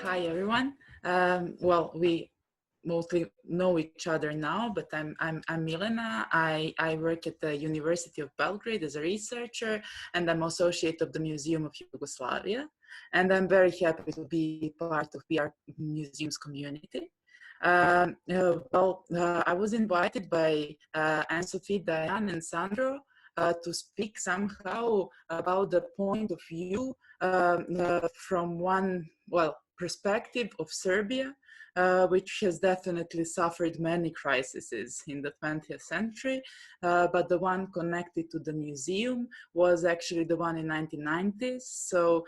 Hi, everyone. Well, we mostly know each other now, but I'm Milena. I work at the University of Belgrade as a researcher, and I'm associate of the Museum of Yugoslavia. And I'm very happy to be part of PR Museum's community. I was invited by Anne-Sophie, Diane, and Sandro to speak somehow about the point of view from one, perspective of Serbia, which has definitely suffered many crises in the 20th century, but the one connected to the museum was actually the one in 1990s. So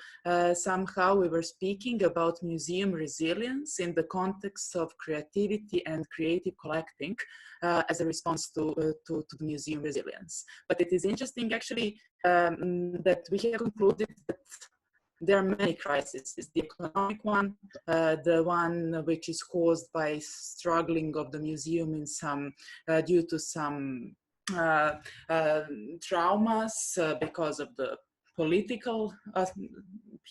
somehow we were speaking about museum resilience in the context of creativity and creative collecting as a response to the museum resilience. But it is interesting actually that we have concluded that there are many crises. The economic one, the one which is caused by struggling of the museum in some due to some traumas because of the political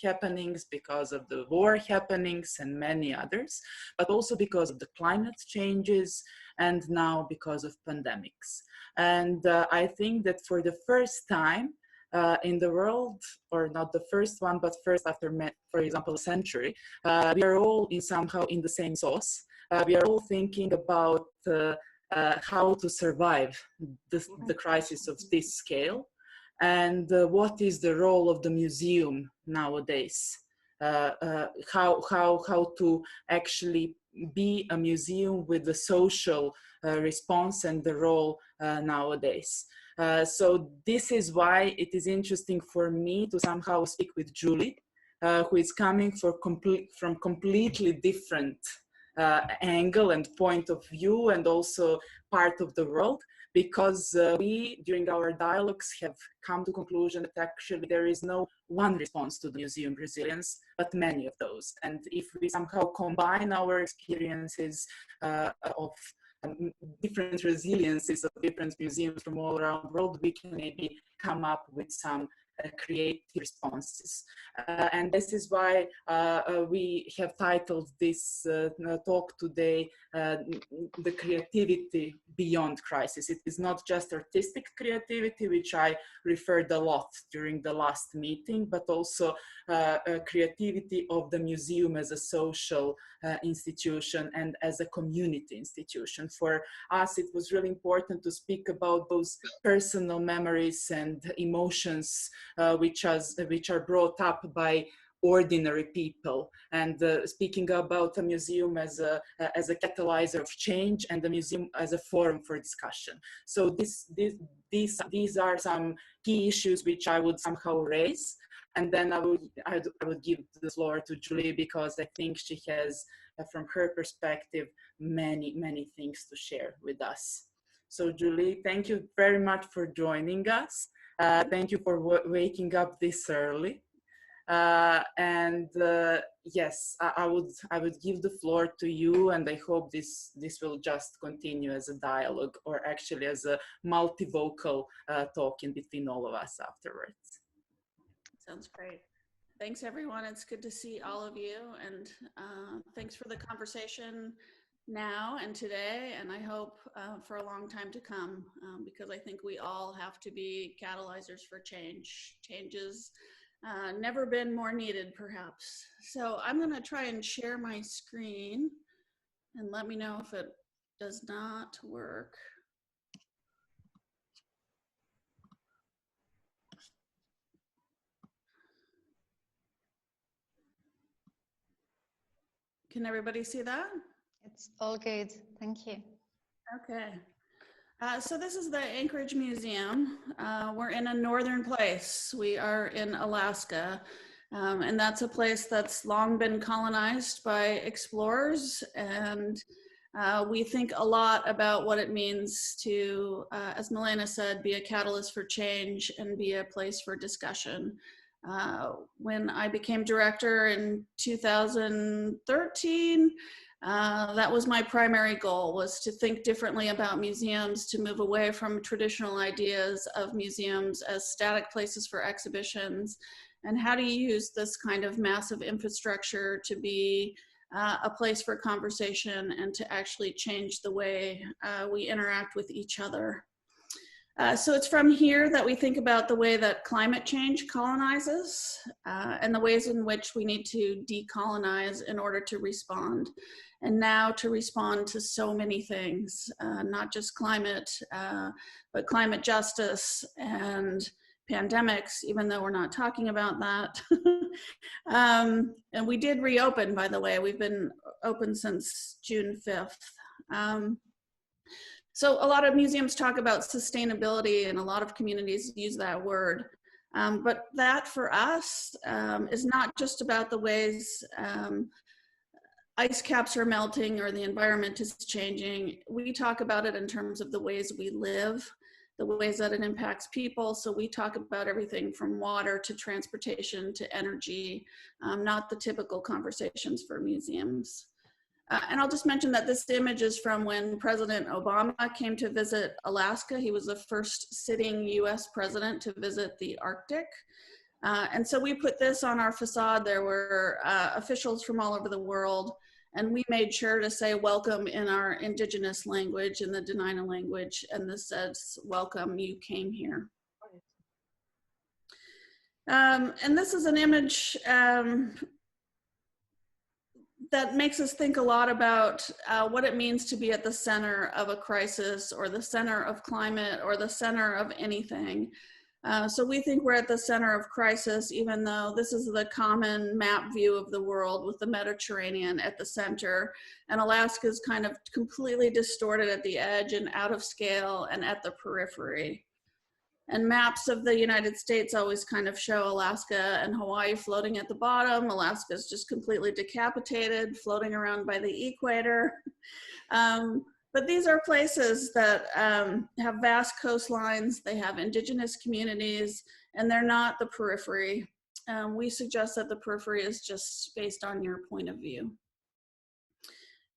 happenings, because of the war happenings, and many others, but also because of the climate changes, and now because of pandemics. And I think that for the first time in the world, or not the first one, but first after, for example, a century, we are all somehow in the same sauce. We are all thinking about how to survive the crisis of this scale, and what is the role of the museum nowadays. How to actually be a museum with the social response and the role nowadays. So this is why it is interesting for me to somehow speak with Julie, who is coming from completely different angle and point of view, and also part of the world, because we, during our dialogues, have come to the conclusion that actually there is no one response to the museum resilience, but many of those. And if we somehow combine our experiences of different resiliences of different museums from all around the world, we can maybe come up with some creative responses. And this is why we have titled this talk today, The Creativity Beyond Crisis. It is not just artistic creativity, which I referred a lot during the last meeting, but also creativity of the museum as a social institution and as a community institution. For us, it was really important to speak about those personal memories and emotions which are brought up by ordinary people, and speaking about a museum as a catalyzer of change, and the museum as a forum for discussion. So these are some key issues which I would somehow raise, and then I would give the floor to Julie, because I think she has, from her perspective, many things to share with us. So Julie, thank you very much for joining us. Thank you for waking up this early. Yes, I would give the floor to you, and I hope this will just continue as a dialogue, or actually as a multivocal talk in between all of us afterwards. Sounds great. Thanks, everyone. It's good to see all of you, and thanks for the conversation now and today, and I hope for a long time to come, because I think we all have to be catalyzers for change. Change has never been more needed, perhaps. So I'm going to try and share my screen, and let me know if it does not work. Can everybody see that? It's all good. Thank you. Okay. So this is the Anchorage Museum. We're in a northern place. We are in Alaska, and that's a place that's long been colonized by explorers, and we think a lot about what it means to, as Milena said, be a catalyst for change and be a place for discussion. When I became director in 2013, That was my primary goal, was to think differently about museums, to move away from traditional ideas of museums as static places for exhibitions, and how do you use this kind of massive infrastructure to be a place for conversation and to actually change the way we interact with each other. So it's from here that we think about the way that climate change colonizes and the ways in which we need to decolonize in order to respond. And now to respond to so many things, not just climate, but climate justice and pandemics, even though we're not talking about that. And we did reopen, by the way. We've been open since June 5th. So a lot of museums talk about sustainability, and a lot of communities use that word. But that for us is not just about the ways ice caps are melting or the environment is changing. We talk about it in terms of the ways we live, the ways that it impacts people. So we talk about everything from water to transportation to energy, not the typical conversations for museums. And I'll just mention that this image is from when President Obama came to visit Alaska. He was the first sitting US president to visit the Arctic. And so we put this on our facade. There were officials from all over the world, and we made sure to say welcome in our indigenous language, in the Dena'ina language, and this says, welcome, you came here. And this is an image that makes us think a lot about what it means to be at the center of a crisis, or the center of climate, or the center of anything. So we think we're at the center of crisis, even though this is the common map view of the world with the Mediterranean at the center, and Alaska is kind of completely distorted at the edge and out of scale and at the periphery. And maps of the United States always kind of show Alaska and Hawaii floating at the bottom. Alaska is just completely decapitated, floating around by the equator. But these are places that have vast coastlines, they have indigenous communities, and they're not the periphery. We suggest that the periphery is just based on your point of view.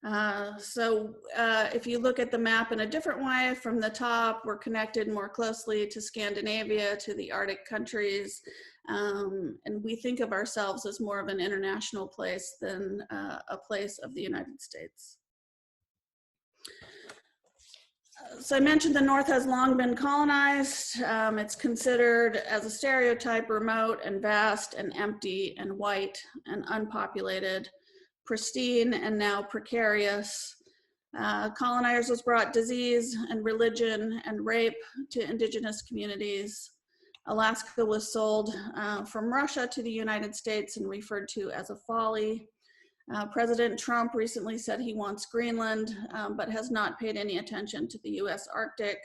If you look at the map in a different way from the top, we're connected more closely to Scandinavia, to the Arctic countries, and we think of ourselves as more of an international place than a place of the United States. So I mentioned the North has long been colonized. It's considered as a stereotype remote and vast and empty and white and unpopulated, pristine and now precarious. Colonizers brought disease and religion and rape to indigenous communities. Alaska was sold from Russia to the United States and referred to as a folly. President Trump recently said he wants Greenland, but has not paid any attention to the US Arctic.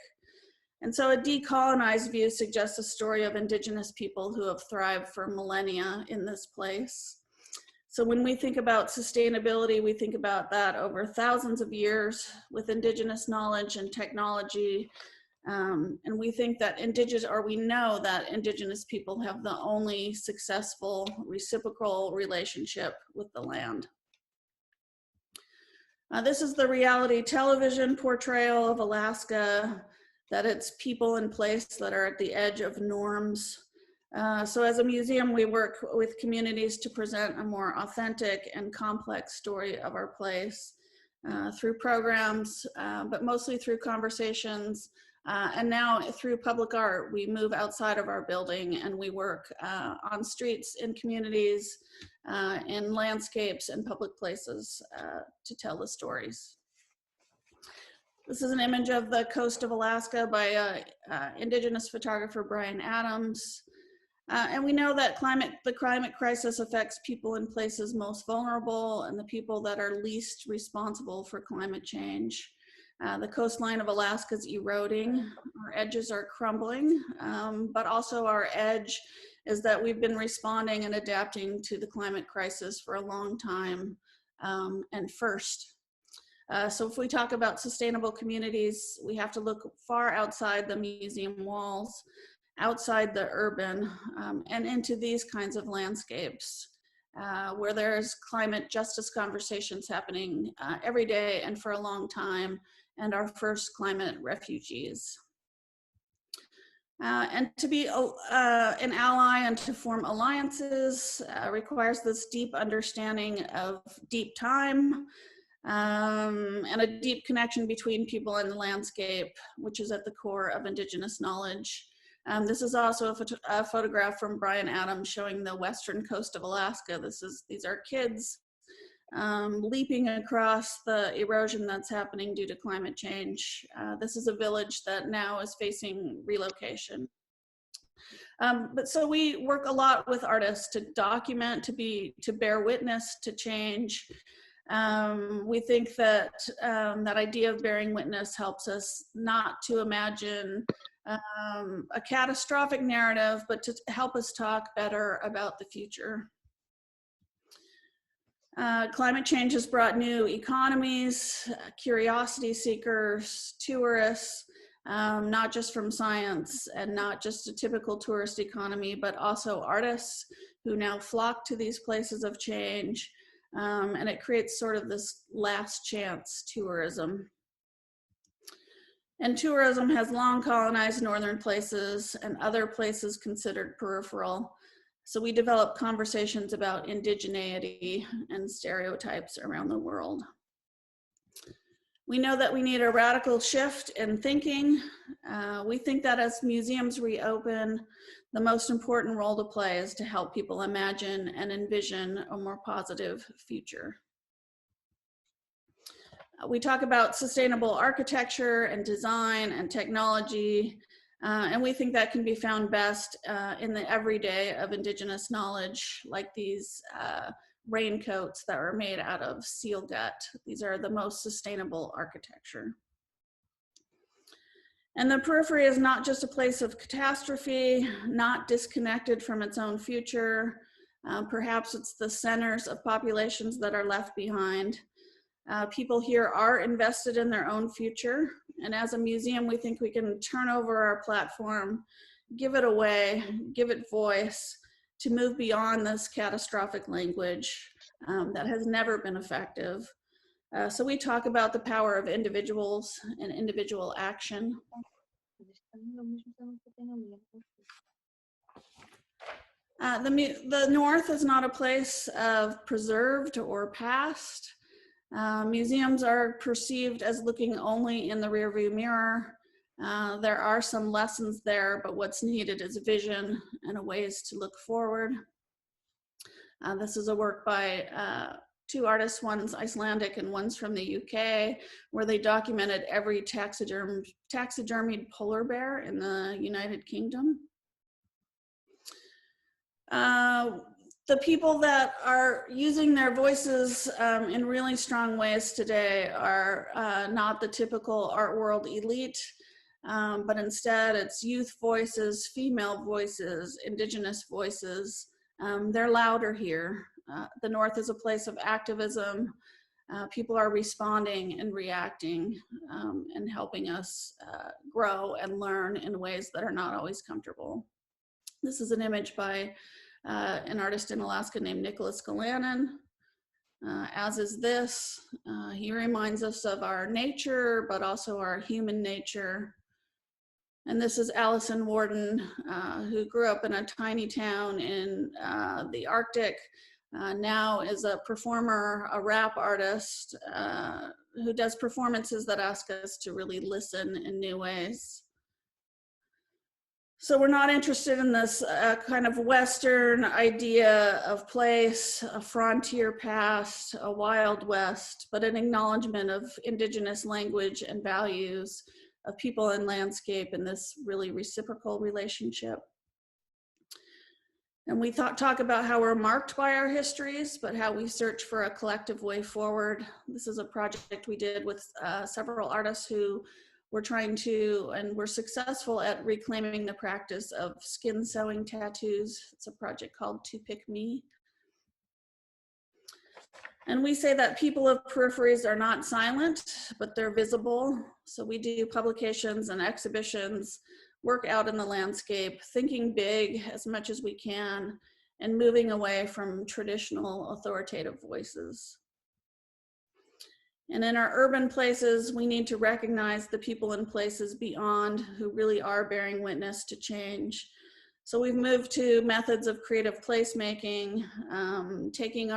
And so a decolonized view suggests a story of indigenous people who have thrived for millennia in this place. So when we think about sustainability, we think about that over thousands of years with indigenous knowledge and technology. And we think that we know that indigenous people have the only successful reciprocal relationship with the land. This is the reality television portrayal of Alaska, that it's people in place that are at the edge of norms. So as a museum, we work with communities to present a more authentic and complex story of our place through programs, but mostly through conversations. And now through public art, we move outside of our building and we work on streets, in communities, in landscapes and public places to tell the stories. This is an image of the coast of Alaska by indigenous photographer Brian Adams. And we know that the climate crisis affects people in places most vulnerable and the people that are least responsible for climate change. The coastline of Alaska is eroding, our edges are crumbling, but also our edge is that we've been responding and adapting to the climate crisis for a long time and first. So if we talk about sustainable communities, we have to look far outside the museum walls, outside the urban, and into these kinds of landscapes. where there's climate justice conversations happening every day and for a long time, and our first climate refugees. And to be an ally and to form alliances requires this deep understanding of deep time and a deep connection between people and the landscape, which is at the core of Indigenous knowledge. This is also a photograph from Brian Adams showing the western coast of Alaska. These are kids leaping across the erosion that's happening due to climate change. This is a village that now is facing relocation. But so we work a lot with artists to document, to bear witness to change. We think that that idea of bearing witness helps us not to imagine a catastrophic narrative, but to help us talk better about the future. Climate change has brought new economies, curiosity seekers, tourists, not just from science and not just a typical tourist economy, but also artists who now flock to these places of change. And it creates sort of this last chance tourism. And tourism has long colonized northern places and other places considered peripheral. So we develop conversations about indigeneity and stereotypes around the world. We know that we need a radical shift in thinking. We think that as museums reopen, the most important role to play is to help people imagine and envision a more positive future. We talk about sustainable architecture and design and technology, and we think that can be found best in the everyday of Indigenous knowledge, like these raincoats that are made out of seal gut. These are the most sustainable architecture. And the periphery is not just a place of catastrophe, not disconnected from its own future. Perhaps it's the centers of populations that are left behind. People here are invested in their own future. And as a museum, we think we can turn over our platform, give it away, give it voice to move beyond this catastrophic language that has never been effective. So we talk about the power of individuals and individual action. The North is not a place of preserved or past. Museums are perceived as looking only in the rearview mirror. There are some lessons there, but what's needed is vision and ways to look forward. This is a work by two artists, one's Icelandic and one's from the UK, where they documented every taxidermied polar bear in the United Kingdom. The people that are using their voices in really strong ways today are not the typical art world elite, but instead it's youth voices, female voices, Indigenous voices. They're louder here. The North is a place of activism. People are responding and reacting and helping us grow and learn in ways that are not always comfortable. This is an image by an artist in Alaska named Nicholas Galanin, as is this. He reminds us of our nature, but also our human nature. And this is Allison Warden, who grew up in a tiny town in the Arctic, now is a performer, a rap artist, who does performances that ask us to really listen in new ways. So we're not interested in this kind of Western idea of place, a frontier past, a Wild West, but an acknowledgement of Indigenous language and values of people and landscape in this really reciprocal relationship. And we talk about how we're marked by our histories, but how we search for a collective way forward. This is a project we did with several artists who were trying to, and were successful at reclaiming the practice of skin sewing tattoos. It's a project called To Pick Me. And we say that people of peripheries are not silent, but they're visible. So we do publications and exhibitions, work out in the landscape, thinking big as much as we can, and moving away from traditional authoritative voices. And in our urban places, we need to recognize the people and places beyond who really are bearing witness to change. So we've moved to methods of creative placemaking, taking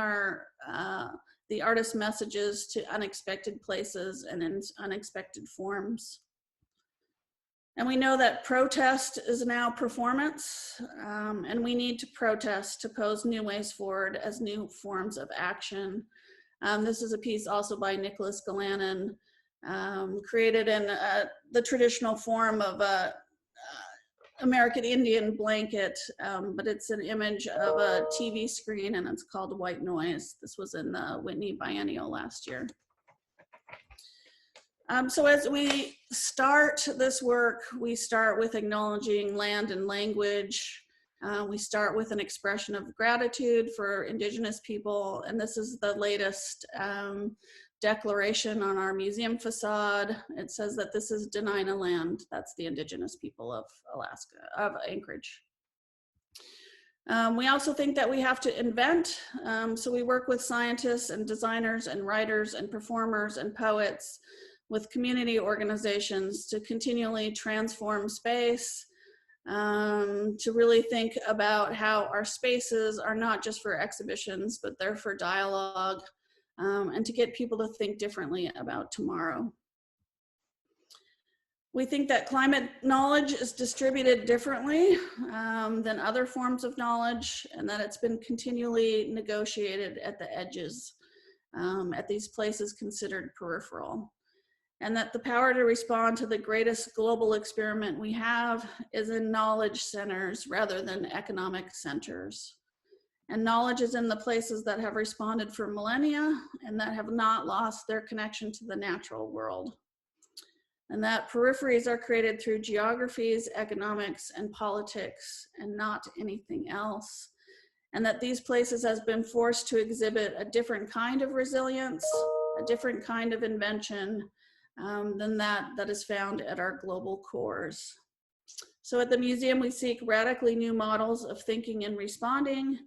the artist's messages to unexpected places and in unexpected forms. And we know that protest is now performance, and we need to protest to pose new ways forward as new forms of action. This is a piece also by Nicholas Galanin, created in the traditional form of a American Indian blanket, but it's an image of a TV screen and it's called White Noise. This was in the Whitney Biennial last year. So as we start this work, we start with acknowledging land and language. We start with an expression of gratitude for Indigenous people, and this is the latest declaration on our museum facade. It says that this is Dena'ina land. That's the Indigenous people of Alaska, of Anchorage. We also think that we have to invent. So we work with scientists and designers and writers and performers and poets, with community organizations to continually transform space, to really think about how our spaces are not just for exhibitions, but they're for dialogue, and to get people to think differently about tomorrow. We think that climate knowledge is distributed differently than other forms of knowledge, and that it's been continually negotiated at the edges, at these places considered peripheral. And that the power to respond to the greatest global experiment we have is in knowledge centers rather than economic centers. And knowledge is in the places that have responded for millennia and that have not lost their connection to the natural world. And that peripheries are created through geographies, economics, and politics, and not anything else. And that these places have been forced to exhibit a different kind of resilience, a different kind of invention, than that is found at our global cores. So at the museum, we seek radically new models of thinking and responding.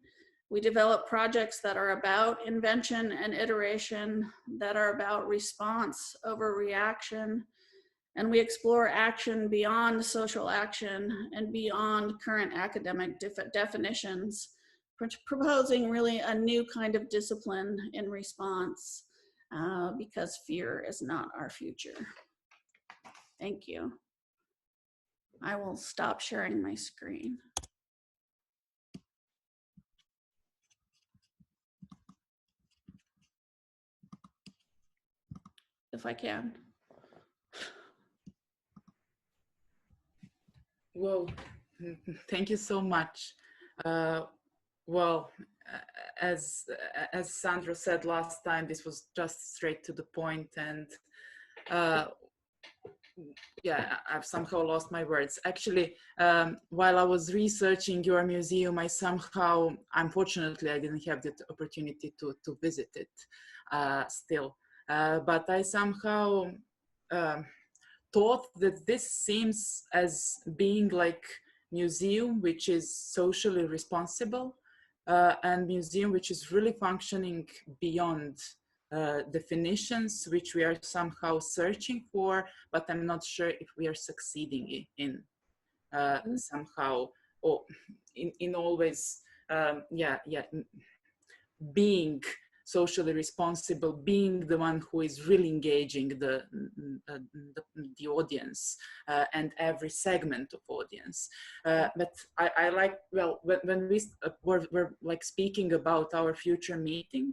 We develop projects that are about invention and iteration, that are about response over reaction. And we explore action beyond social action and beyond current academic definitions, proposing really a new kind of discipline in response. Because fear is not our future. Thank you. I will stop sharing my screen. If I can. Well, thank you so much. Well, as Sandra said last time, this was just straight to the point, and yeah, I've somehow lost my words. Actually, while I was researching your museum, I somehow, unfortunately, I didn't have the opportunity to visit it still, but I somehow thought that this seems as being like museum which is socially responsible, and museum which is really functioning beyond definitions which we are somehow searching for, but I'm not sure if we are succeeding in somehow, or in always being socially responsible, being the one who is really engaging the audience and every segment of audience. But I like, well, when we were like speaking about our future meeting,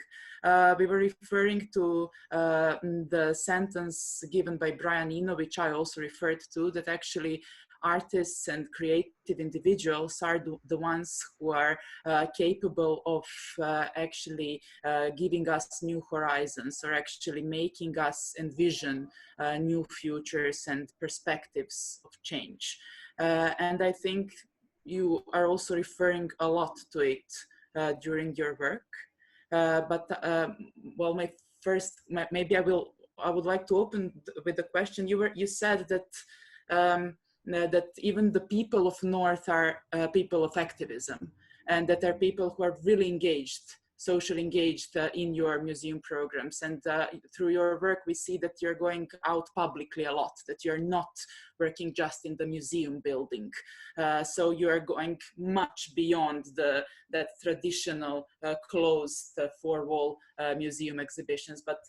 we were referring to the sentence given by Brian Eno, which I also referred to, that actually artists and creative individuals are the ones who are capable of actually giving us new horizons, or actually making us envision new futures and perspectives of change. And I think you are also referring a lot to it during your work. Well, maybe I would like to open with a question. You said that that even the people of North are people of activism. and that are people who are really engaged, socially engaged in your museum programs. And through your work, we see that you're going out publicly a lot, that you're not working just in the museum building. So you're going much beyond that traditional closed four-wall museum exhibitions. But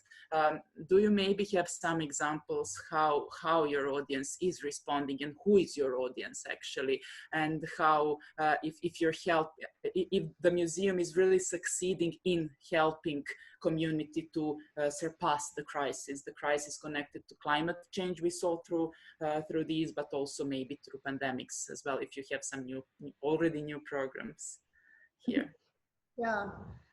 do you maybe have some examples how your audience is responding, and who is your audience actually, and how if the museum is really succeeding in helping community to surpass the crisis connected to climate change we saw through these, but also maybe through pandemics as well, if you have some already new programs here. Yeah.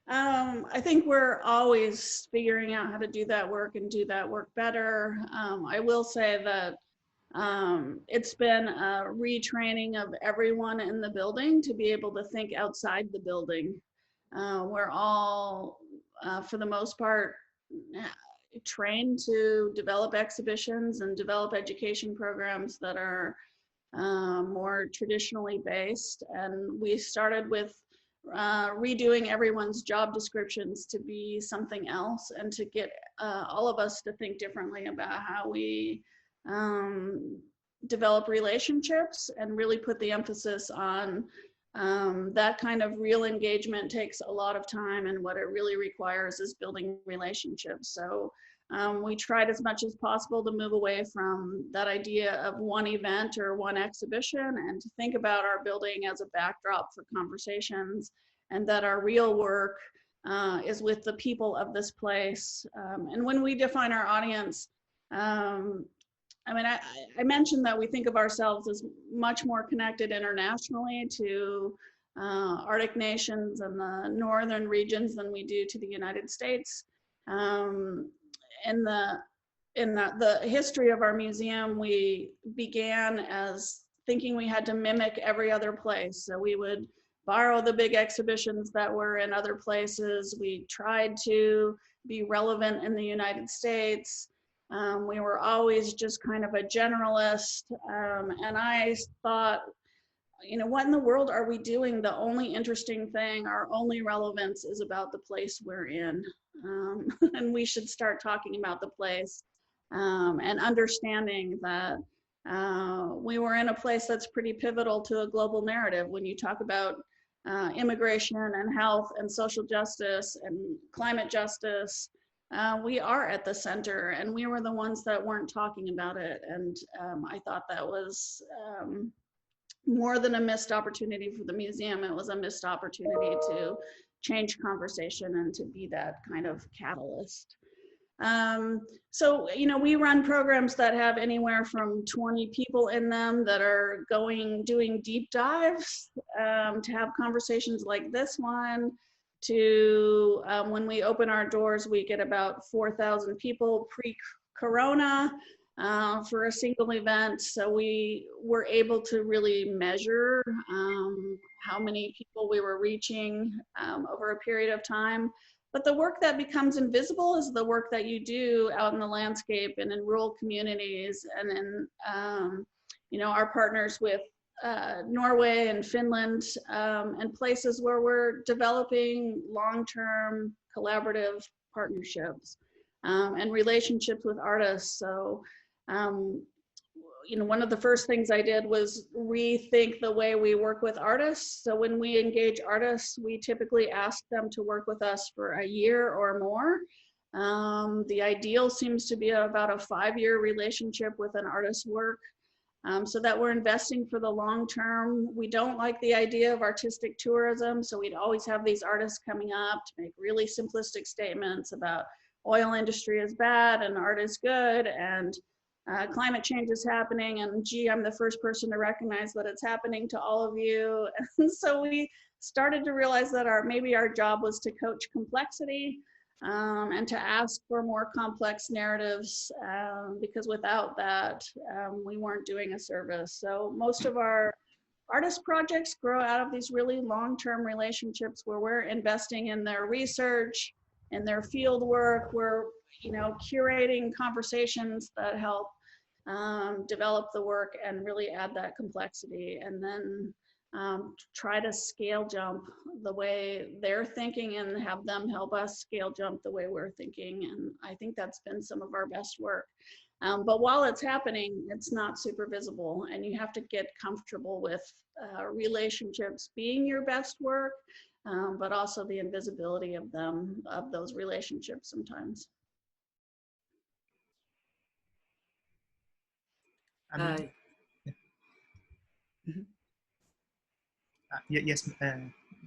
I think we're always figuring out how to do that work and do that work better. I will say that it's been a retraining of everyone in the building to be able to think outside the building. We're all, for the most part, trained to develop exhibitions and develop education programs that are more traditionally based. And we started with redoing everyone's job descriptions to be something else, and to get all of us to think differently about how we develop relationships, and really put the emphasis on that kind of real engagement takes a lot of time, and what it really requires is building relationships. So we tried as much as possible to move away from that idea of one event or one exhibition, and to think about our building as a backdrop for conversations, and that our real work is with the people of this place. And when we define our audience, I mean, I mentioned that we think of ourselves as much more connected internationally to Arctic nations and the northern regions than we do to the United States. In the history of our museum, we began as thinking we had to mimic every other place. So we would borrow the big exhibitions that were in other places. We tried to be relevant in the United States. We were always just kind of a generalist. And I thought, you know, what in the world are we doing? The only interesting thing, our only relevance is about the place we're in. And we should start talking about the place and understanding that we were in a place that's pretty pivotal to a global narrative. When you talk about immigration and health and social justice and climate justice, we are at the center, and we were the ones that weren't talking about it. And I thought that was more than a missed opportunity for the museum. It was a missed opportunity to change conversation and to be that kind of catalyst. So, you know, we run programs that have anywhere from 20 people in them that are doing deep dives, to have conversations like this one, to when we open our doors, we get about 4,000 people pre-corona for a single event. So we were able to really measure how many people we were reaching over a period of time. But the work that becomes invisible is the work that you do out in the landscape and in rural communities, and in you know, our partners with Norway and Finland, and places where we're developing long-term collaborative partnerships and relationships with artists. So you know, one of the first things I did was rethink the way we work with artists. So when we engage artists, we typically ask them to work with us for a year or more. The ideal seems to be about a 5-year relationship with an artist's work, so that we're investing for the long term. We don't like the idea of artistic tourism, so we'd always have these artists coming up to make really simplistic statements about oil industry is bad and art is good, and climate change is happening, and gee, I'm the first person to recognize that it's happening to all of you. And so we started to realize that maybe our job was to coach complexity, and to ask for more complex narratives, because without that, we weren't doing a service. So most of our artist projects grow out of these really long-term relationships where we're investing in their research and their field work. We're, you know, curating conversations that help develop the work and really add that complexity. And then try to scale jump the way they're thinking and have them help us scale jump the way we're thinking. And I think that's been some of our best work. But while it's happening, it's not super visible, and you have to get comfortable with relationships being your best work, but also the invisibility of them, of those relationships sometimes. I mean, yes.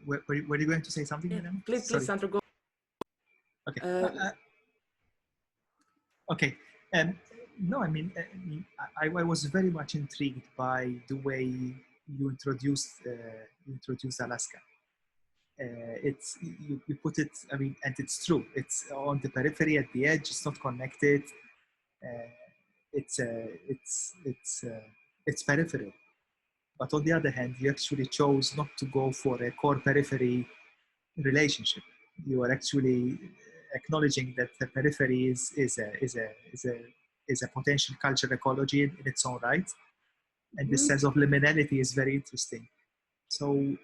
Were you going to say something? Yeah, please, Sandra, go. Okay. Okay. No, I mean, I was very much intrigued by the way you introduced Alaska. It's you put it. I mean, and it's true. It's on the periphery, at the edge. It's not connected. It's peripheral. But on the other hand, you actually chose not to go for a core periphery relationship. You are actually acknowledging that the periphery is a potential cultural ecology in its own right, and this sense of liminality is very interesting. So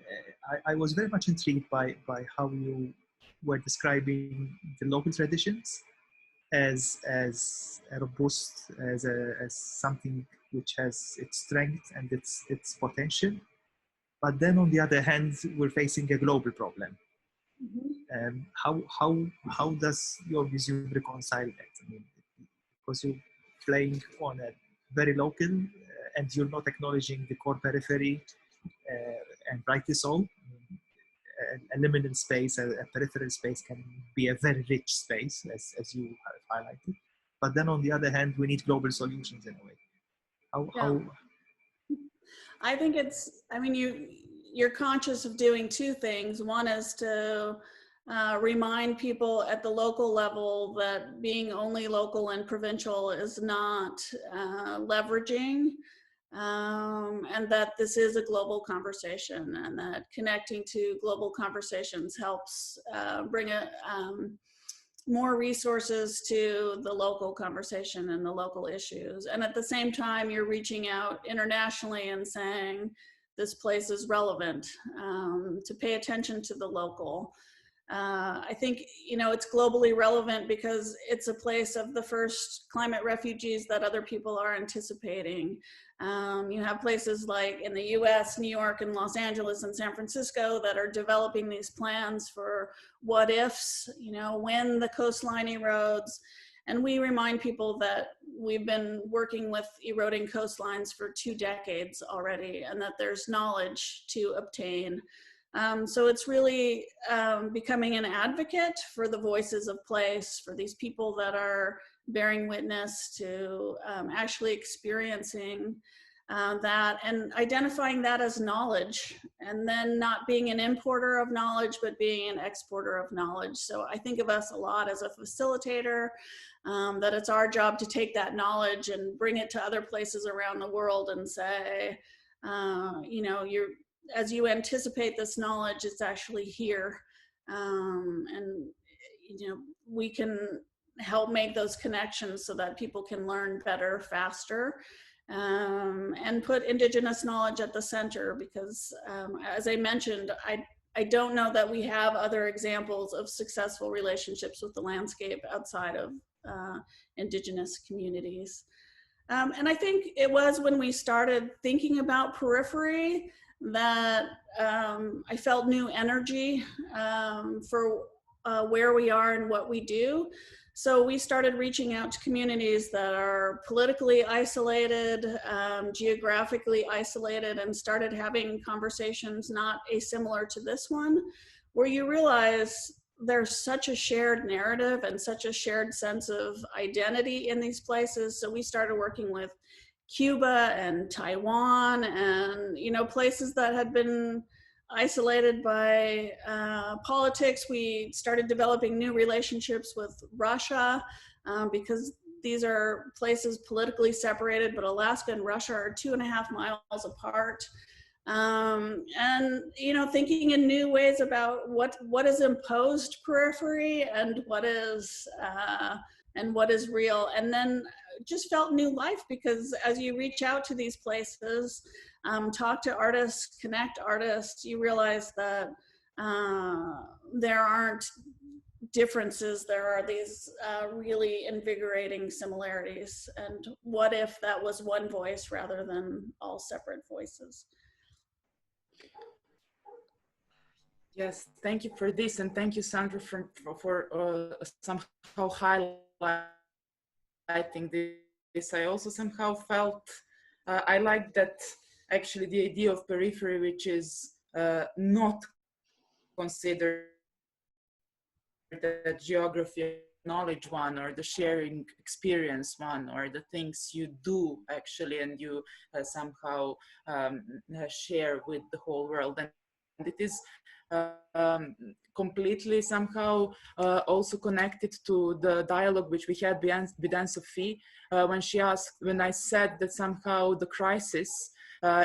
I was very much intrigued by how you were describing the local traditions as robust, as something which has its strength and its potential. But then on the other hand, we're facing a global problem. How does your museum reconcile that? I mean, because you're playing on a very local and you're not acknowledging the core periphery, and rightly so. A liminal space, a peripheral space can be a very rich space, as you have highlighted. But then on the other hand, we need global solutions in a way. How I think it's, I mean, you're conscious of doing two things. One is to remind people at the local level that being only local and provincial is not leveraging, and that this is a global conversation, and that connecting to global conversations helps bring more resources to the local conversation and the local issues. And at the same time, you're reaching out internationally and saying, this place is relevant, to pay attention to the local. I think, you know, it's globally relevant because it's a place of the first climate refugees that other people are anticipating. You have places like in the US, New York and Los Angeles and San Francisco that are developing these plans for what ifs, you know, when the coastline erodes. And we remind people that we've been working with eroding coastlines for 2 decades already, and that there's knowledge to obtain. So it's really becoming an advocate for the voices of place, for these people that are bearing witness to actually experiencing that, and identifying that as knowledge, and then not being an importer of knowledge, but being an exporter of knowledge. So I think of us a lot as a facilitator, that it's our job to take that knowledge and bring it to other places around the world and say, you know, as you anticipate this knowledge, it's actually here. And, you know, we can help make those connections so that people can learn better, faster, and put Indigenous knowledge at the center, because as I mentioned, I don't know that we have other examples of successful relationships with the landscape outside of Indigenous communities. And I think it was when we started thinking about periphery that I felt new energy for where we are and what we do. So we started reaching out to communities that are politically isolated, geographically isolated, and started having conversations not asimilar to this one, where you realize there's such a shared narrative and such a shared sense of identity in these places. So we started working with Cuba and Taiwan, and, you know, places that had been isolated by politics. We started developing new relationships with Russia, because these are places politically separated, but Alaska and Russia are 2.5 miles apart. And, you know, thinking in new ways about what is imposed periphery and what is real. And then just felt new life, because as you reach out to these places, talk to artists, connect artists, you realize that there aren't differences, there are these really invigorating similarities. And what if that was one voice rather than all separate voices? Yes, thank you for this, and thank you, Sandra, for somehow highlighting this. I also somehow felt I like that actually the idea of periphery, which is not considered the geography knowledge one, or the sharing experience one, or the things you do actually and you somehow share with the whole world. And it is completely somehow also connected to the dialogue which we had with Anne-Sophie when I said that somehow the crisis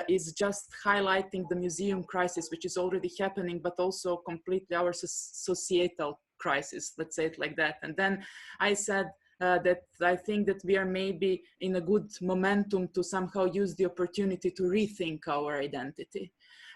is just highlighting the museum crisis, which is already happening, but also completely our societal crisis, let's say it like that. And then I said that I think that we are maybe in a good momentum to somehow use the opportunity to rethink our identity.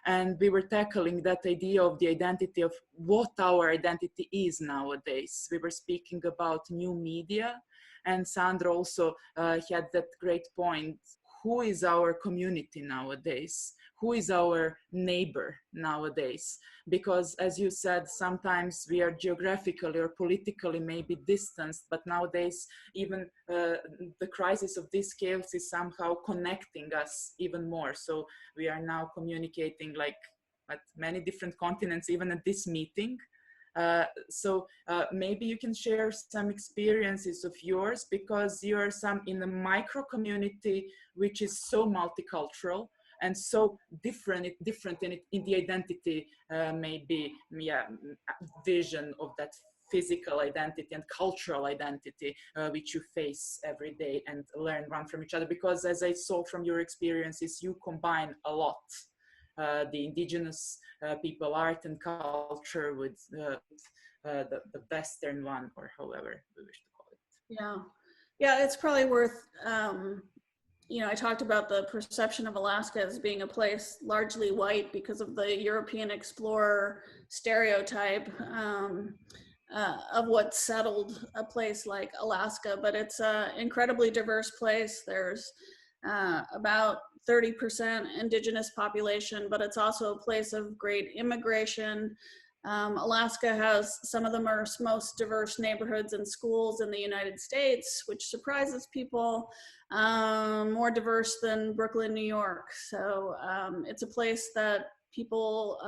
And we were tackling that idea of the identity, of what our identity is nowadays. We were speaking about new media, and Sandra also had that great point. Who is our community nowadays? Who is our neighbor nowadays? Because as you said, sometimes we are geographically or politically maybe distanced, but nowadays even the crisis of this scales is somehow connecting us even more. So we are now communicating like at many different continents, even at this meeting. So maybe you can share some experiences of yours, because you are in a micro community which is so multicultural and so different in the identity, maybe vision of that physical identity and cultural identity which you face every day and learn one from each other. Because as I saw from your experiences, you combine a lot. The indigenous people, art and culture with the Western one, or however we wish to call it. Yeah, it's probably worth, I talked about the perception of Alaska as being a place largely white because of the European explorer stereotype of what settled a place like Alaska, but it's an incredibly diverse place. There's about 30% indigenous population, but it's also a place of great immigration. Alaska has some of the most diverse neighborhoods and schools in the United States, which surprises people, more diverse than Brooklyn, New York. So it's a place that people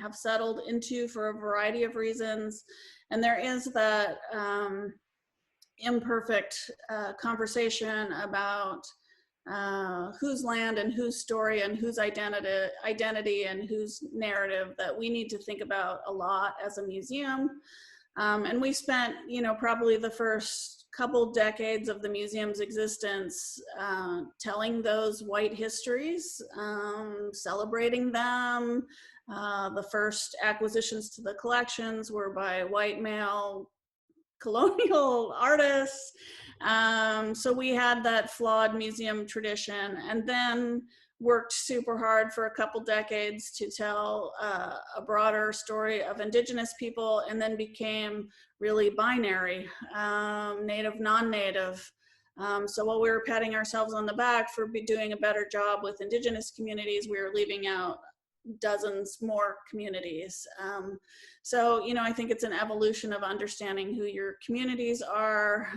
have settled into for a variety of reasons. And there is that imperfect conversation about whose land and whose story and whose identity and whose narrative that we need to think about a lot as a museum. And we spent, probably the first couple decades of the museum's existence telling those white histories, celebrating them. The first acquisitions to the collections were by white male colonial artists. So we had that flawed museum tradition, and then worked super hard for a couple decades to tell a broader story of indigenous people, and then became really binary, native, non-native. So while we were patting ourselves on the back for doing a better job with indigenous communities, we were leaving out dozens more communities. So, I think it's an evolution of understanding who your communities are.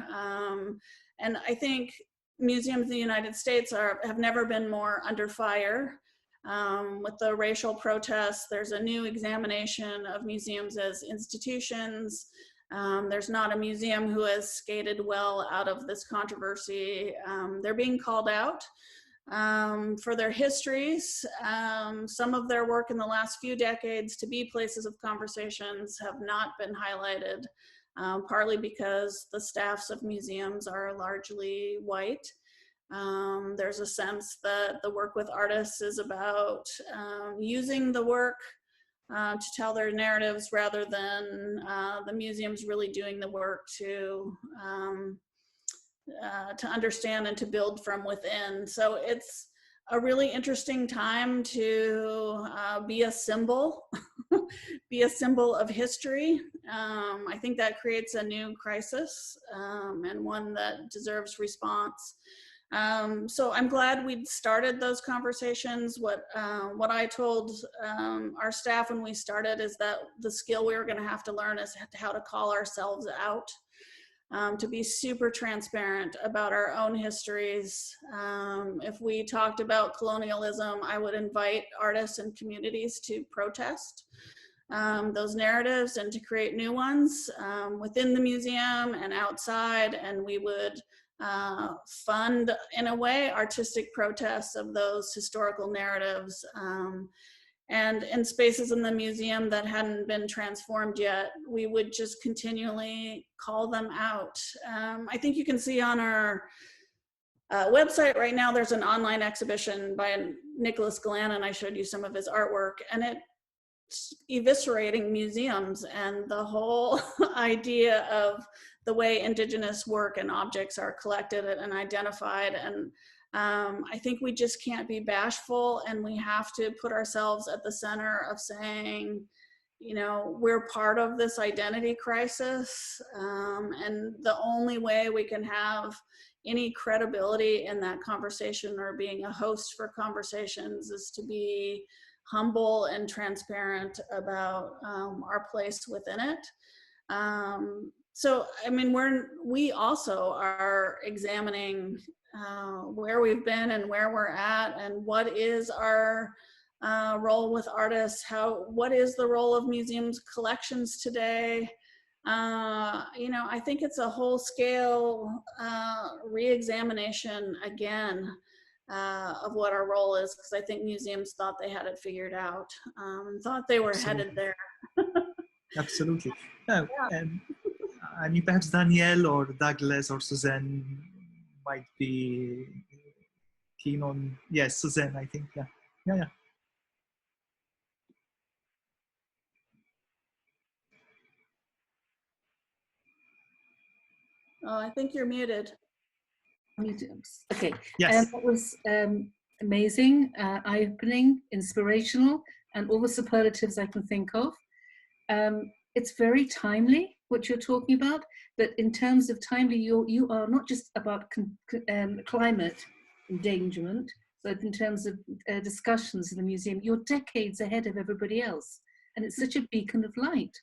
And I think museums in the United States have never been more under fire. With the racial protests, there's a new examination of museums as institutions. There's not a museum who has skated well out of this controversy. They're being called out for their histories. Some of their work in the last few decades to be places of conversations have not been highlighted, partly because the staffs of museums are largely white. There's a sense that the work with artists is about using the work to tell their narratives, rather than the museums really doing the work to to understand and to build from within. So it's a really interesting time to be a symbol, be a symbol of history. I think that creates a new crisis and one that deserves response. So I'm glad we started those conversations. What I told our staff when we started is that the skill we were going to have to learn is how to call ourselves out. To be super transparent about our own histories. If we talked about colonialism, I would invite artists and communities to protest those narratives and to create new ones within the museum and outside, and we would fund, in a way, artistic protests of those historical narratives. And in spaces in the museum that hadn't been transformed yet, we would just continually call them out. I think you can see on our website right now, there's an online exhibition by Nicholas Glannon. I showed you some of his artwork, and it's eviscerating museums and the whole idea of the way Indigenous work and objects are collected and identified. And I think we just can't be bashful, and we have to put ourselves at the center of saying, you know, we're part of this identity crisis. And the only way we can have any credibility in that conversation or being a host for conversations is to be humble and transparent about our place within it. So, I mean, we also are examining where we've been and where we're at, and what is our role with artists, what is the role of museums collections today. You know, I think it's a whole scale re-examination again of what our role is, because I think museums thought they had it figured out, thought they were headed there. Absolutely. No, I mean, perhaps Danielle or Douglas or Suzanne might be keen on. Yes, Suzanne, I think. Yeah. Oh, I think you're muted. Meetups. Okay. Yes. That was amazing, eye-opening, inspirational, and all the superlatives I can think of. It's very timely what you're talking about, but in terms of timely, you are not just about climate endangerment, but in terms of discussions in the museum, you're decades ahead of everybody else, and it's such a beacon of light.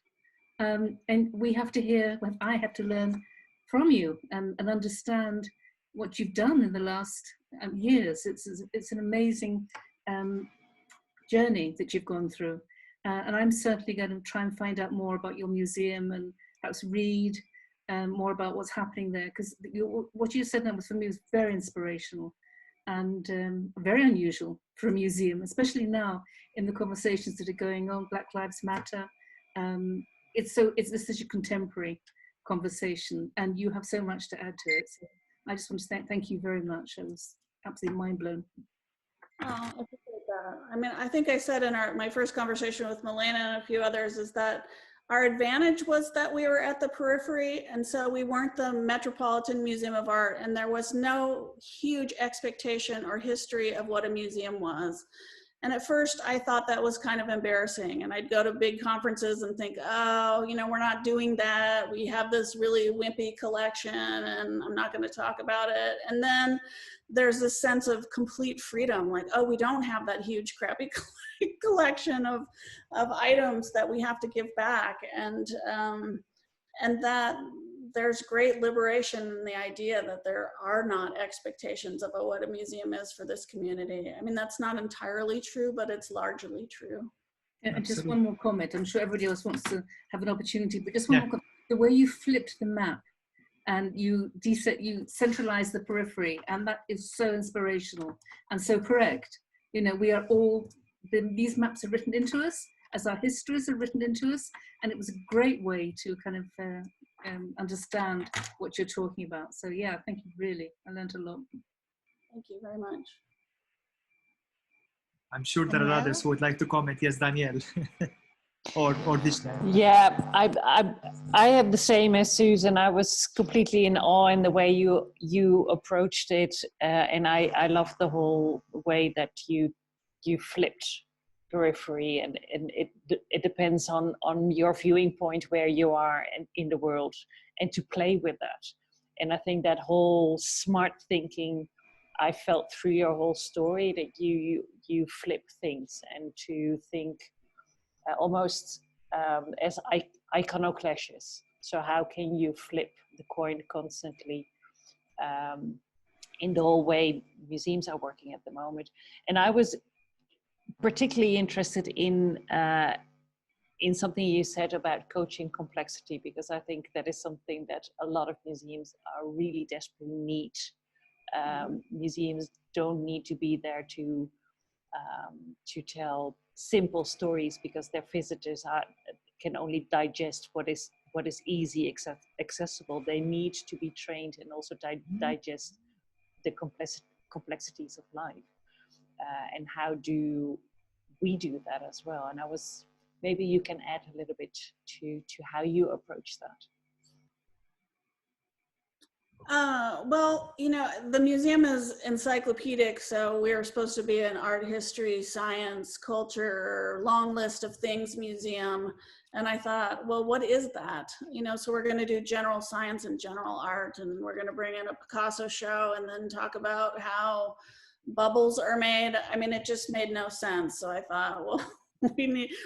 And we have to hear, I have to learn from you and understand what you've done in the last years. It's an amazing journey that you've gone through. And I'm certainly going to try and find out more about your museum and perhaps read more about what's happening there, because what you said now was, for me, was very inspirational and very unusual for a museum, especially now in the conversations that are going on, Black Lives Matter. It's such a contemporary conversation, and you have so much to add to it. So I just want to thank you very much. I was absolutely mind blown. Oh, I appreciate that. I mean, I think I said in my first conversation with Milena and a few others is that our advantage was that we were at the periphery, and so we weren't the Metropolitan Museum of Art, and there was no huge expectation or history of what a museum was. And at first I thought that was kind of embarrassing, and I'd go to big conferences and think, oh, you know, we're not doing that. We have this really wimpy collection and I'm not going to talk about it. And then there's this sense of complete freedom, like, oh, we don't have that huge crappy collection of items that we have to give back. And that there's great liberation in the idea that there are not expectations of what a museum is for this community. I mean, that's not entirely true, but it's largely true. And just one more comment. I'm sure everybody else wants to have an opportunity, but just one more comment. The way you flipped the map and you centralize the periphery, and that is so inspirational and so correct. You know, we are all, these maps are written into us as our histories are written into us, and it was a great way to kind of understand what you're talking about. So yeah, thank you, really. I learned a lot. Thank you very much. I'm sure there are others who would like to comment. Yes, Danielle. or Vishna? Yeah, I have the same as Susan. I was completely in awe in the way you approached it, and I love the whole way that you flipped periphery, and it depends on your viewing point where you are in the world, and to play with that. And I think that whole smart thinking I felt through your whole story, that you flip things and to think almost as iconoclashes. So how can you flip the coin constantly in the whole way museums are working at the moment? And I was particularly interested in something you said about coaching complexity, because I think that is something that a lot of museums are really desperately need. Museums don't need to be there to tell simple stories, because their visitors can only digest what is easy accessible. They need to be trained and also digest the complexities of life. And how do we do that as well? And maybe you can add a little bit to how you approach that. Well, you know, the museum is encyclopedic, so we're supposed to be an art history, science, culture, long list of things museum. And I thought, well, what is that? You know, so we're going to do general science and general art, and we're going to bring in a Picasso show and then talk about how bubbles are made. I mean, it just made no sense. So I thought, well,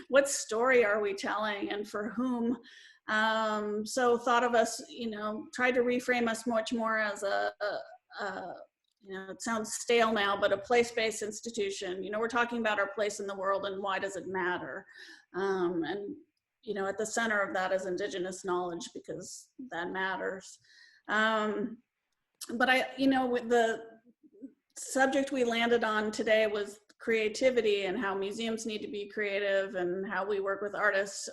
what story are we telling and for whom? So thought of us, you know, tried to reframe us much more as you know, it sounds stale now, but a place-based institution. You know, we're talking about our place in the world and why does it matter? And, you know, at the center of that is Indigenous knowledge, because that matters. But you know, the subject we landed on today was creativity, and how museums need to be creative, and how we work with artists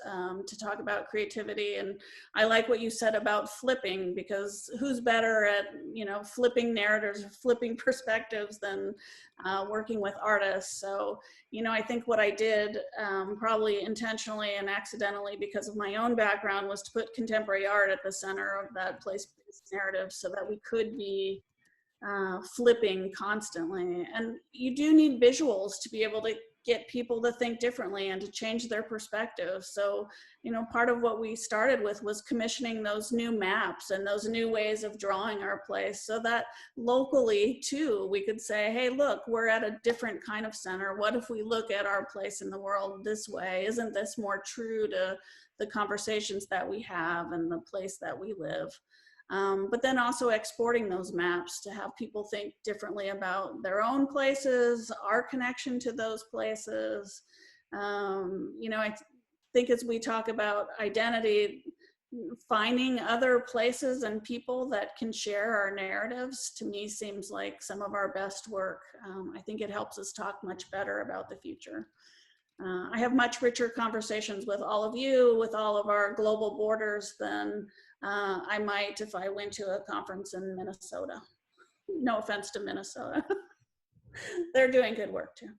to talk about creativity. And I like what you said about flipping, because who's better at, you know, flipping narratives or flipping perspectives than working with artists? So, you know, I think what I did probably intentionally and accidentally because of my own background was to put contemporary art at the center of that place-based narrative, so that we could be flipping constantly. And you do need visuals to be able to get people to think differently and to change their perspective. So, you know, part of what we started with was commissioning those new maps and those new ways of drawing our place, so that locally too, we could say, hey, look, we're at a different kind of center. What if we look at our place in the world this way? Isn't this more true to the conversations that we have and the place that we live? But then also exporting those maps to have people think differently about their own places, our connection to those places. You know, I think as we talk about identity, finding other places and people that can share our narratives, to me, seems like some of our best work. I think it helps us talk much better about the future. I have much richer conversations with all of you, with all of our global borders, than I might if I went to a conference in Minnesota. No offense to Minnesota. They're doing good work too.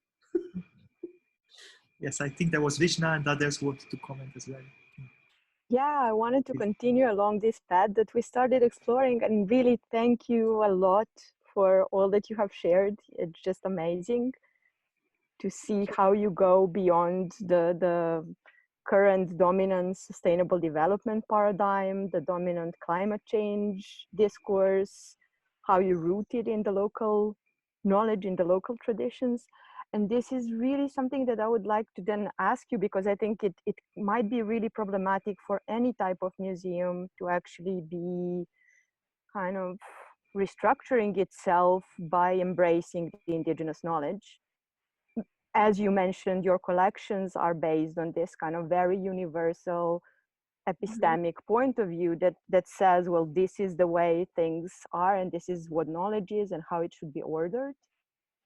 Yes, I think there was Vishna and others wanted to comment as well. Yeah, I wanted to continue along this path that we started exploring, and really thank you a lot for all that you have shared. It's just amazing to see how you go beyond the current dominant sustainable development paradigm, the dominant climate change discourse, how you root it in the local knowledge, in the local traditions. And this is really something that I would like to then ask you, because I think it might be really problematic for any type of museum to actually be kind of restructuring itself by embracing the indigenous knowledge. As you mentioned, your collections are based on this kind of very universal epistemic point of view that says, well, this is the way things are, and this is what knowledge is and how it should be ordered.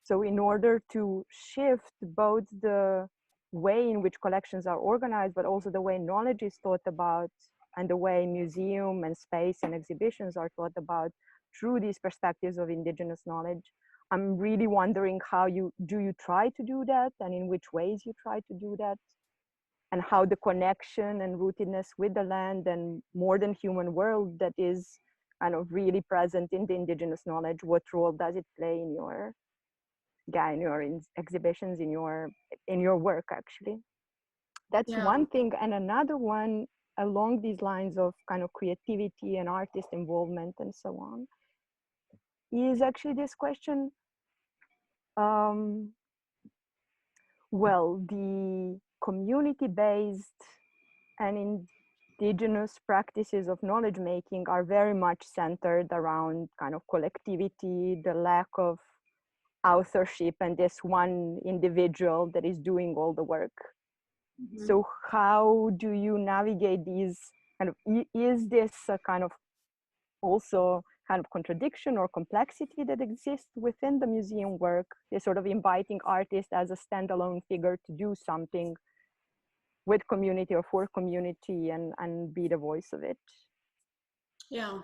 So in order to shift both the way in which collections are organized, but also the way knowledge is thought about, and the way museum and space and exhibitions are thought about through these perspectives of indigenous knowledge, I'm really wondering how you try to do that, and in which ways you try to do that, and how the connection and rootedness with the land and more than human world that is kind of really present in the indigenous knowledge, what role does it play in your exhibitions, in your work actually. That's Yeah. one thing. And another one along these lines of kind of creativity and artist involvement and so on is actually this question, well, the community-based and indigenous practices of knowledge making are very much centered around kind of collectivity, the lack of authorship, and this one individual that is doing all the work. Mhm. So how do you navigate these kind of, is this a kind of also kind of contradiction or complexity that exists within the museum work? They're sort of inviting artists as a standalone figure to do something with community or for community and be the voice of it. Yeah.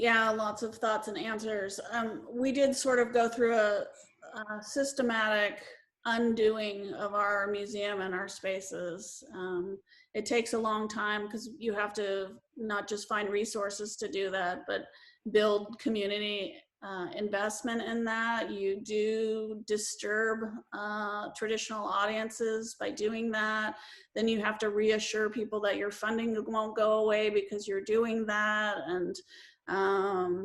Yeah, lots of thoughts and answers. We did sort of go through a systematic undoing of our museum and our spaces. It takes a long time because you have to not just find resources to do that, but build community investment in that. You do disturb traditional audiences by doing that. Then you have to reassure people that your funding won't go away because you're doing that. And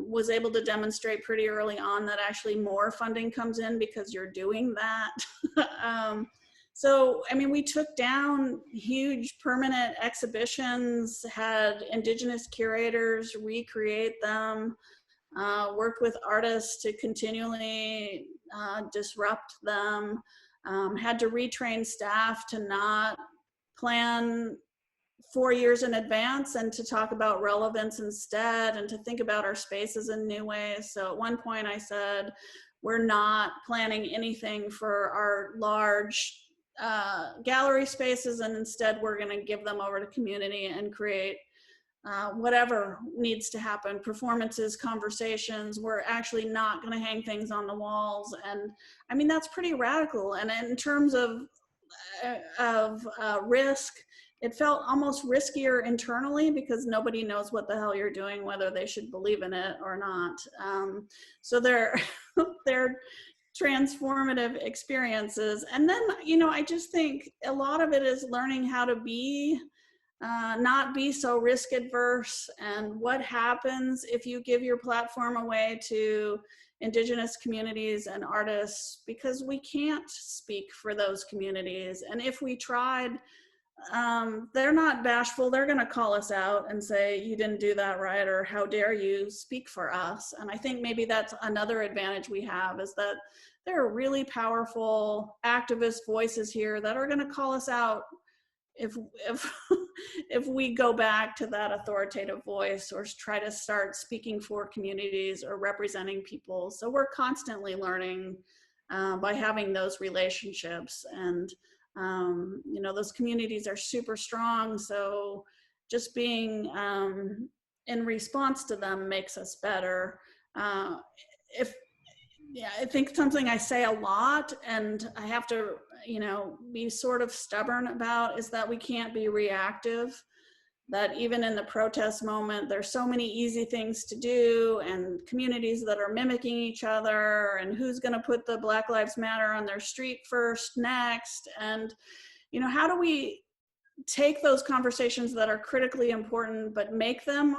was able to demonstrate pretty early on that actually more funding comes in because you're doing that. So, I mean, we took down huge permanent exhibitions, had indigenous curators recreate them, worked with artists to continually disrupt them, had to retrain staff to not plan 4 years in advance and to talk about relevance instead and to think about our spaces in new ways. So at one point I said, we're not planning anything for our large gallery spaces, and instead we're going to give them over to community and create whatever needs to happen, performances, conversations. We're actually not going to hang things on the walls. And I mean, that's pretty radical. And in terms of risk, it felt almost riskier internally because nobody knows what the hell you're doing, whether they should believe in it or not. So they're transformative experiences. And then, you know, I just think a lot of it is learning how to be not be so risk adverse, and what happens if you give your platform away to indigenous communities and artists, because we can't speak for those communities. And if we tried, they're not bashful. They're going to call us out and say, you didn't do that right, or how dare you speak for us. And I think maybe that's another advantage we have, is that there are really powerful activist voices here that are going to call us out if if we go back to that authoritative voice or try to start speaking for communities or representing people. So we're constantly learning by having those relationships, and you know, those communities are super strong. So just being in response to them makes us better. Yeah, I think something I say a lot, and I have to, you know, be sort of stubborn about, is that we can't be reactive. That even in the protest moment, there's so many easy things to do, and communities that are mimicking each other, and who's going to put the Black Lives Matter on their street first, next. And, you know, how do we take those conversations that are critically important, but make them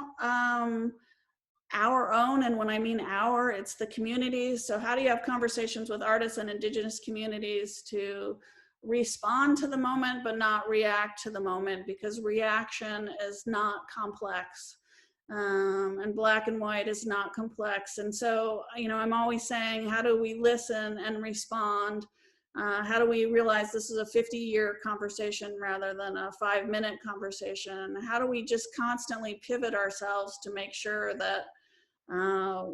our own? And when I mean our, it's the communities. So how do you have conversations with artists and indigenous communities to respond to the moment but not react to the moment? Because reaction is not complex, and black and white is not complex. And so, you know, I'm always saying, how do we listen and respond? How do we realize this is a 50-year conversation rather than a 5-minute conversation? How do we just constantly pivot ourselves to make sure that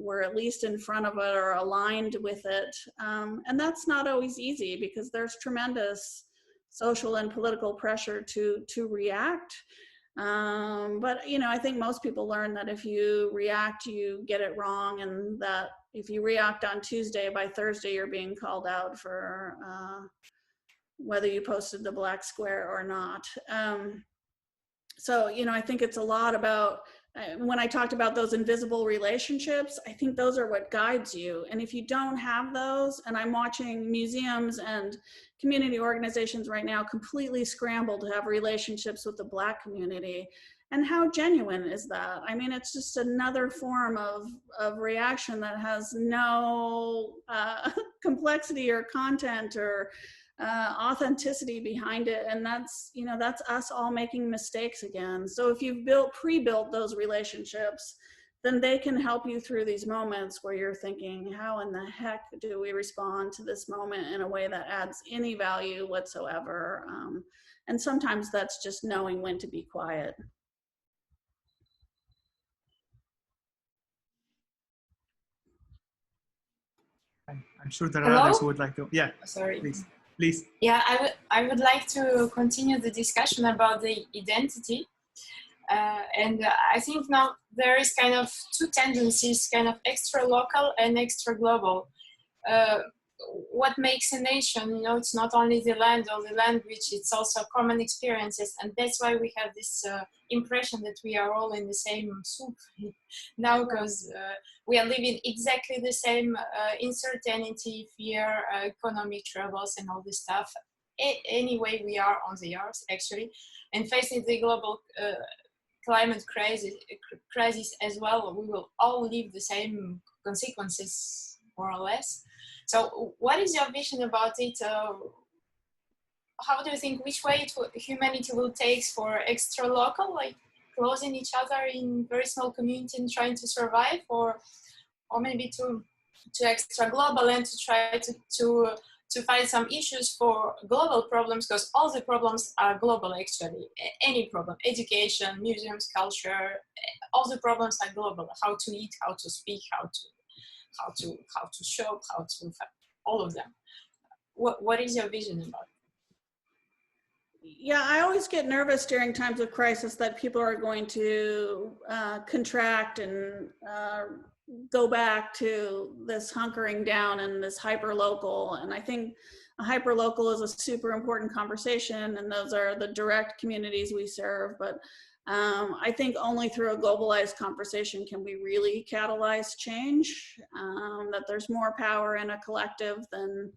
we're at least in front of it or aligned with it? And that's not always easy, because there's tremendous social and political pressure to react. But, you know, I think most people learn that if you react, you get it wrong, and that if you react on Tuesday, by Thursday, you're being called out for whether you posted the black square or not. So, you know, I think it's a lot about, when I talked about those invisible relationships, I think those are what guides you. And if you don't have those, and I'm watching museums and community organizations right now completely scramble to have relationships with the Black community. And how genuine is that? I mean, it's just another form of reaction that has no complexity or content or authenticity behind it. And that's, you know, that's us all making mistakes again. So if you've pre-built those relationships, then they can help you through these moments where you're thinking, how in the heck do we respond to this moment in a way that adds any value whatsoever? And sometimes that's just knowing when to be quiet. I'm sure there are Hello? others who would like to. Yeah, Sorry. please. Yeah, I would like to continue the discussion about the identity. And I think now there is kind of two tendencies, kind of extra local and extra global. What makes a nation, you know, it's not only the land or the language, it's also common experiences. And that's why we have this impression that we are all in the same soup now, because we are living exactly the same uncertainty, fear, economic troubles and all this stuff. Anyway, we are on the earth actually, and facing the global climate crisis as well, we will all live the same consequences, more or less. So what is your vision about it? How do you think, which way humanity will take for extra local, like closing each other in very small community and trying to survive, or maybe to extra global and to try to find some issues for global problems, because all the problems are global actually. Any problem, education, museums, culture, all the problems are global. How to eat, how to speak, how to shop, all of them. What is your vision about it? Yeah, I always get nervous during times of crisis that people are going to contract and go back to this hunkering down and this hyper-local. And I think a hyper-local is a super important conversation, and those are the direct communities we serve. But I think only through a globalized conversation can we really catalyze change, that there's more power in a collective than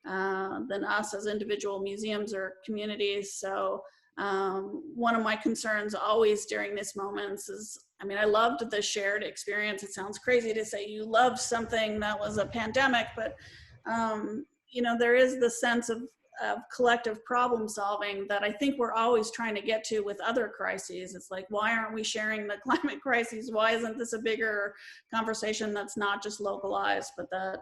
us as individual museums or communities. So one of my concerns always during these moments is, I mean, I loved the shared experience. It sounds crazy to say you loved something that was a pandemic, but you know, there is the sense of collective problem solving that I think we're always trying to get to with other crises. It's like, why aren't we sharing the climate crises? Why isn't this a bigger conversation that's not just localized, but that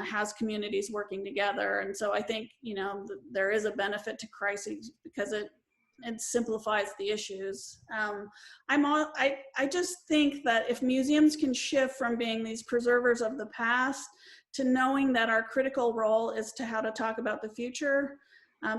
has communities working together? And so I think, you know, there is a benefit to crises because it simplifies the issues. I just think that if museums can shift from being these preservers of the past to knowing that our critical role is to how to talk about the future,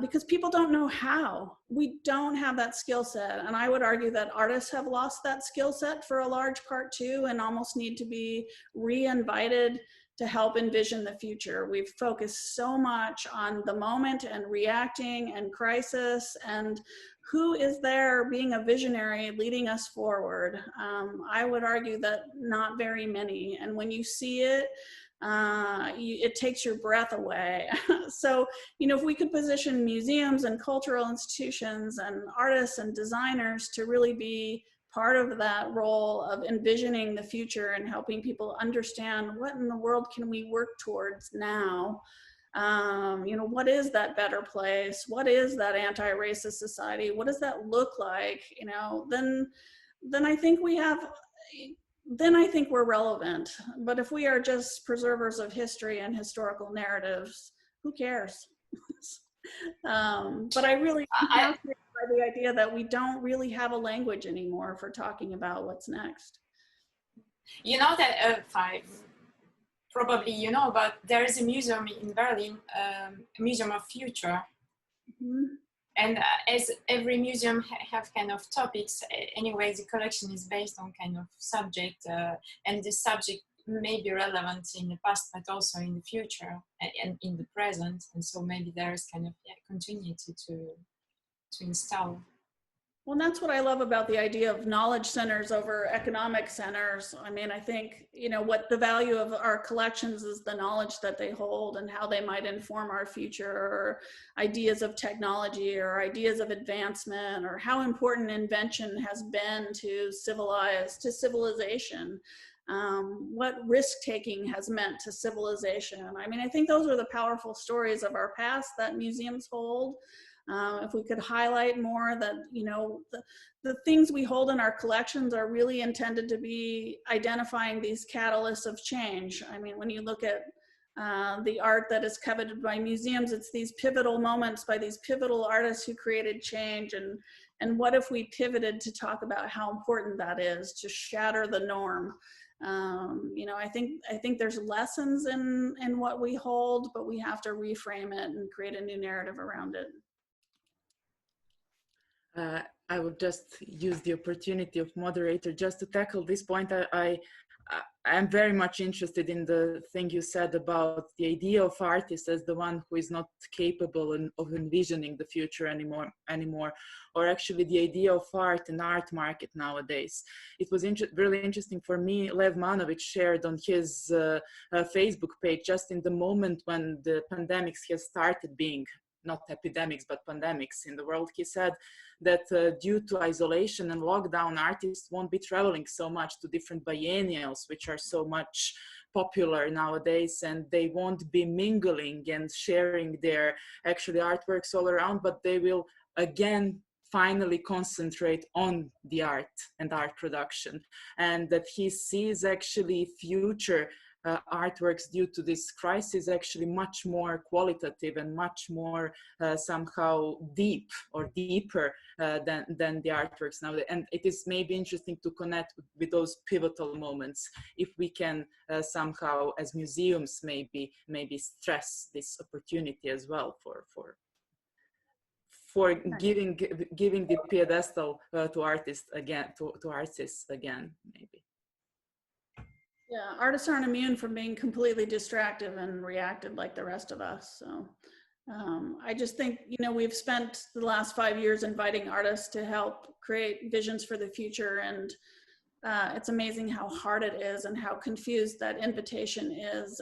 because people don't know how. We don't have that skill set. And I would argue that artists have lost that skill set for a large part too, and almost need to be re-invited to help envision the future. We've focused so much on the moment and reacting and crisis, and who is there being a visionary leading us forward? I would argue that not very many. And when you see it, it takes your breath away. So, you know, if we could position museums and cultural institutions and artists and designers to really be part of that role of envisioning the future and helping people understand what in the world can we work towards now. You know, what is that better place? What is that anti-racist society? What does that look like? You know, then I think we're relevant. But if we are just preservers of history and historical narratives, who cares? But I really am fascinated by the idea that we don't really have a language anymore for talking about what's next. You know that probably you know, but there is a museum in Berlin, a Museum of Future. Mm-hmm. And as every museum have kind of topics, anyway, the collection is based on kind of subject, and the subject may be relevant in the past, but also in the future and in the present. And so maybe there's kind of continuity to install. Well, that's what I love about the idea of knowledge centers over economic centers. I mean, I think, you know, what the value of our collections is the knowledge that they hold and how they might inform our future, or ideas of technology or ideas of advancement, or how important invention has been to civilization. What risk-taking has meant to civilization. I mean, I think those are the powerful stories of our past that museums hold. If we could highlight more that, you know, the things we hold in our collections are really intended to be identifying these catalysts of change. I mean, when you look at the art that is coveted by museums, it's these pivotal moments by these pivotal artists who created change. And what if we pivoted to talk about how important that is to shatter the norm? You know, I think there's lessons in what we hold, but we have to reframe it and create a new narrative around it. I would just use the opportunity of moderator just to tackle this point. I'm very much interested in the thing you said about the idea of artist as the one who is not capable of envisioning the future anymore, or actually the idea of art and art market nowadays. It was really interesting for me. Lev Manovic shared on his Facebook page, just in the moment when the pandemics has started being, not epidemics, but pandemics in the world, he said that due to isolation and lockdown, artists won't be traveling so much to different biennials, which are so much popular nowadays, and they won't be mingling and sharing their actually artworks all around, but they will again finally concentrate on the art and art production, and that he sees actually future artworks due to this crisis actually much more qualitative and much more somehow deep or deeper than the artworks now. And it is maybe interesting to connect with those pivotal moments, if we can somehow as museums maybe stress this opportunity as well for giving the pedestal to artists again, to artists again, maybe. Yeah, artists aren't immune from being completely distracted and reactive like the rest of us. So I just think, you know, we've spent the last 5 years inviting artists to help create visions for the future. And it's amazing how hard it is and how confused that invitation is.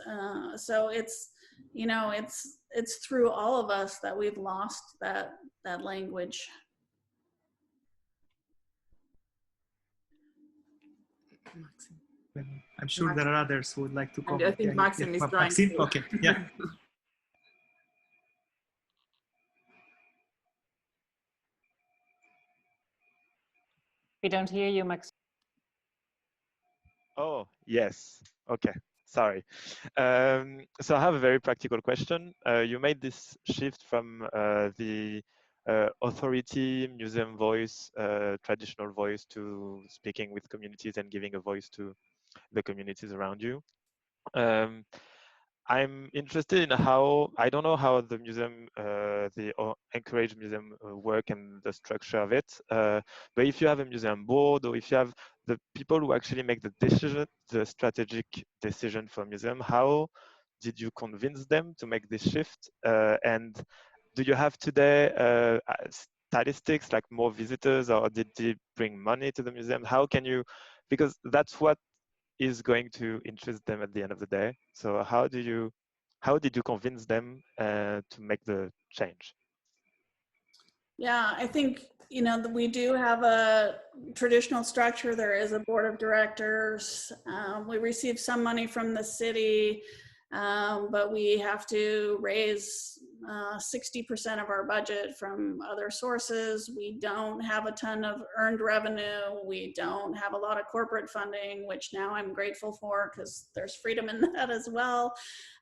So it's, you know, it's through all of us that we've lost that language. I'm sure there are others who would like to comment. I think Maxim is trying to. Okay, yeah. We don't hear you, Max. Oh, yes. Okay, sorry. So I have a very practical question. You made this shift from the authority, museum voice, traditional voice, to speaking with communities and giving a voice to the communities around you. I'm interested in how, I don't know how the museum, the Anchorage Museum work and the structure of it, but if you have a museum board, or if you have the people who actually make the decision, the strategic decision for a museum, how did you convince them to make this shift? And do you have today statistics, like more visitors, or did they bring money to the museum? How can you, because that's what is going to interest them at the end of the day. So how did you convince them to make the change? Yeah, I think, you know, we do have a traditional structure. There is a board of directors. We receive some money from the city, but we have to raise 60% of our budget from other sources. We don't have a ton of earned revenue. We don't have a lot of corporate funding, which now I'm grateful for because there's freedom in that as well.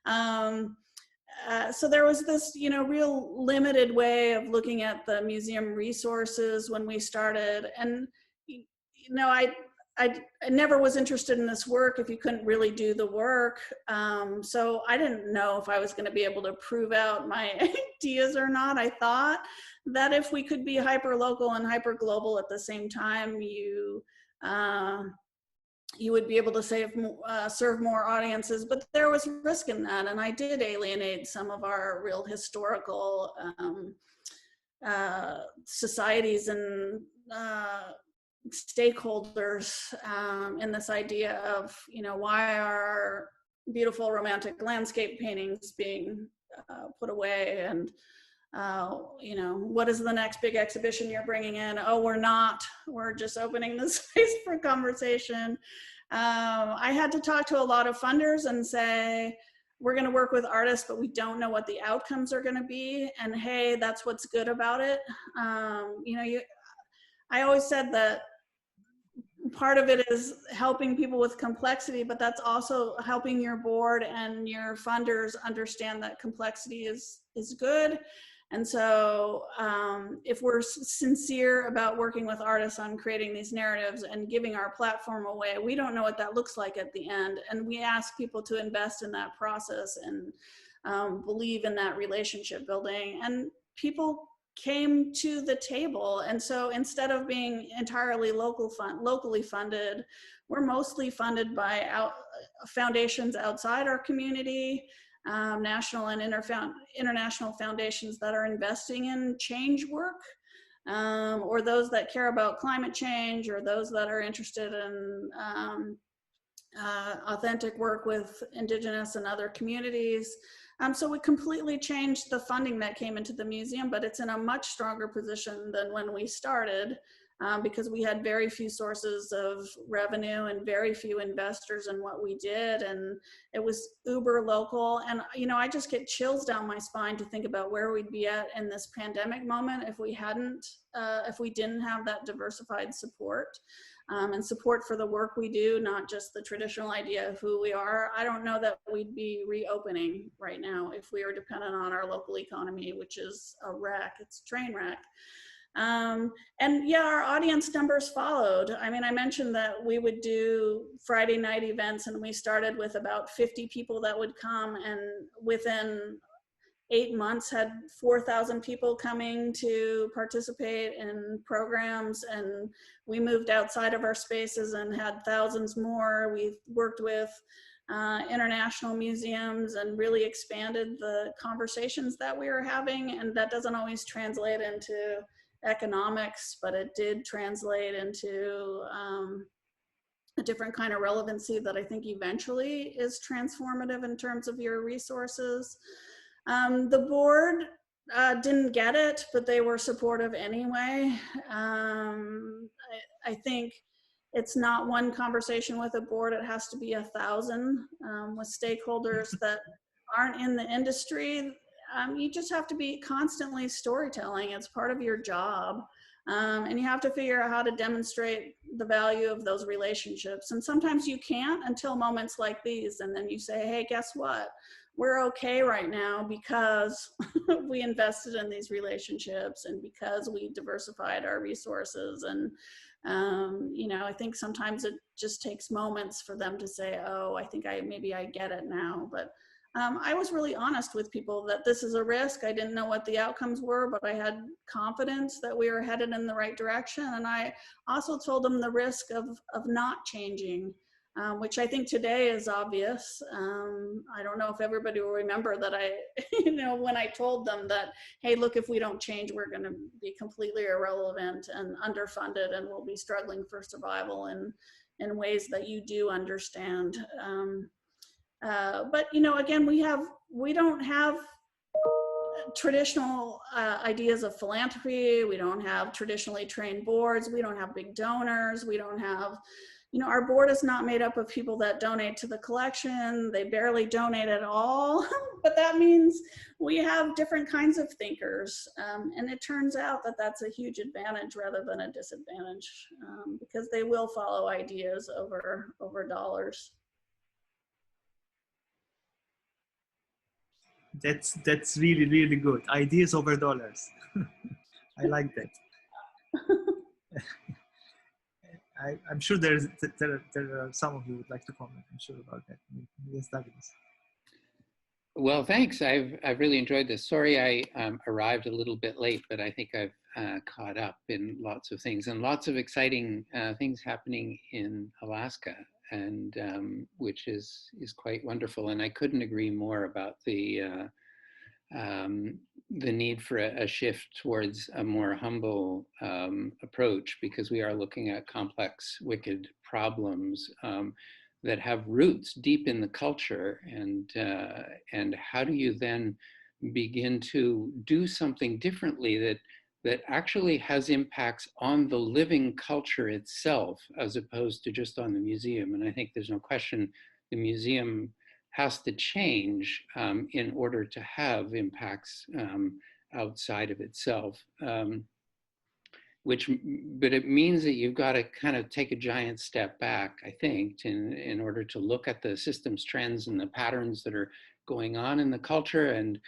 So there was this, you know, real limited way of looking at the museum resources when we started. And, you know, I never was interested in this work if you couldn't really do the work. So I didn't know if I was going to be able to prove out my ideas or not. I thought that if we could be hyper local and hyper global at the same time, you you would be able to serve more audiences, but there was risk in that. And I did alienate some of our real historical societies and stakeholders in this idea of, why are beautiful romantic landscape paintings being put away, and what is the next big exhibition you're bringing in? Oh, we're just opening the space for conversation. I had to talk to a lot of funders and say, we're going to work with artists, but we don't know what the outcomes are going to be. And hey, that's what's good about it. I always said that part of it is helping people with complexity, but that's also helping your board and your funders understand that complexity is good. And so if we're sincere about working with artists on creating these narratives and giving our platform away, we don't know what that looks like at the end. And we ask people to invest in that process and believe in that relationship building. And people came to the table. And so instead of being entirely locally funded, we're mostly funded by foundations outside our community, national and international foundations that are investing in change work, or those that care about climate change, or those that are interested in authentic work with Indigenous and other communities. So we completely changed the funding that came into the museum, but it's in a much stronger position than when we started, because we had very few sources of revenue and very few investors in what we did. And it was uber local. And, I just get chills down my spine to think about where we'd be at in this pandemic moment if we didn't have that diversified support. And support for the work we do, not just the traditional idea of who we are. I don't know that we'd be reopening right now if we were dependent on our local economy, which is a wreck. It's a train wreck. And yeah, our audience numbers followed. I mean, I mentioned that we would do Friday night events, and we started with about 50 people that would come, and within 8 months had 4,000 people coming to participate in programs, and we moved outside of our spaces and had thousands more. We've worked with international museums and really expanded the conversations that we were having, and that doesn't always translate into economics, but it did translate into a different kind of relevancy that I think eventually is transformative in terms of your resources. The board didn't get it, but they were supportive anyway. I think it's not one conversation with a board, it has to be 1,000 with stakeholders that aren't in the industry. You just have to be constantly storytelling. It's part of your job. And you have to figure out how to demonstrate the value of those relationships. And sometimes you can't until moments like these. And then you say, hey, guess what? We're okay right now because we invested in these relationships and because we diversified our resources. And, I think sometimes it just takes moments for them to say, oh, I think maybe I get it now. But I was really honest with people that this is a risk. I didn't know what the outcomes were, but I had confidence that we were headed in the right direction. And I also told them the risk of not changing, which I think today is obvious. I don't know if everybody will remember that when I told them that, hey, look, if we don't change, we're going to be completely irrelevant and underfunded, and we'll be struggling for survival in ways that you do understand. But again, we don't have traditional ideas of philanthropy. We don't have traditionally trained boards. We don't have big donors. We don't have, our board is not made up of people that donate to the collection. They barely donate at all. But that means we have different kinds of thinkers. And it turns out that that's a huge advantage rather than a disadvantage, because they will follow ideas over dollars. That's really, really good. Ideas over dollars. I like that. I'm sure there are some of you would like to comment. I'm sure about that. Yes, Douglas. Well, thanks. I've really enjoyed this. Sorry, I arrived a little bit late, but I think I've caught up in lots of things and lots of exciting things happening in Alaska. which is quite wonderful. And I couldn't agree more about the need for a shift towards a more humble approach, because we are looking at complex, wicked problems that have roots deep in the culture. And how do you then begin to do something differently that actually has impacts on the living culture itself, as opposed to just on the museum? And I think there's no question the museum has to change in order to have impacts outside of itself. But it means that you've got to kind of take a giant step back, I think, in order to look at the systems trends and the patterns that are going on in the culture, and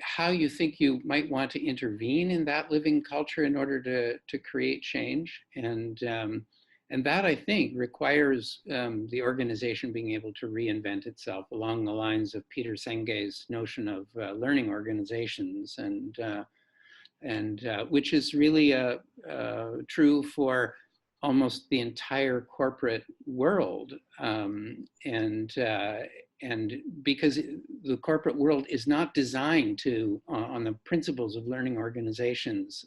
how you think you might want to intervene in that living culture in order to create change. And that, I think, requires the organization being able to reinvent itself along the lines of Peter Senge's notion of learning organizations, and which is really true for almost the entire corporate world. And because the corporate world is not designed to, on the principles of learning organizations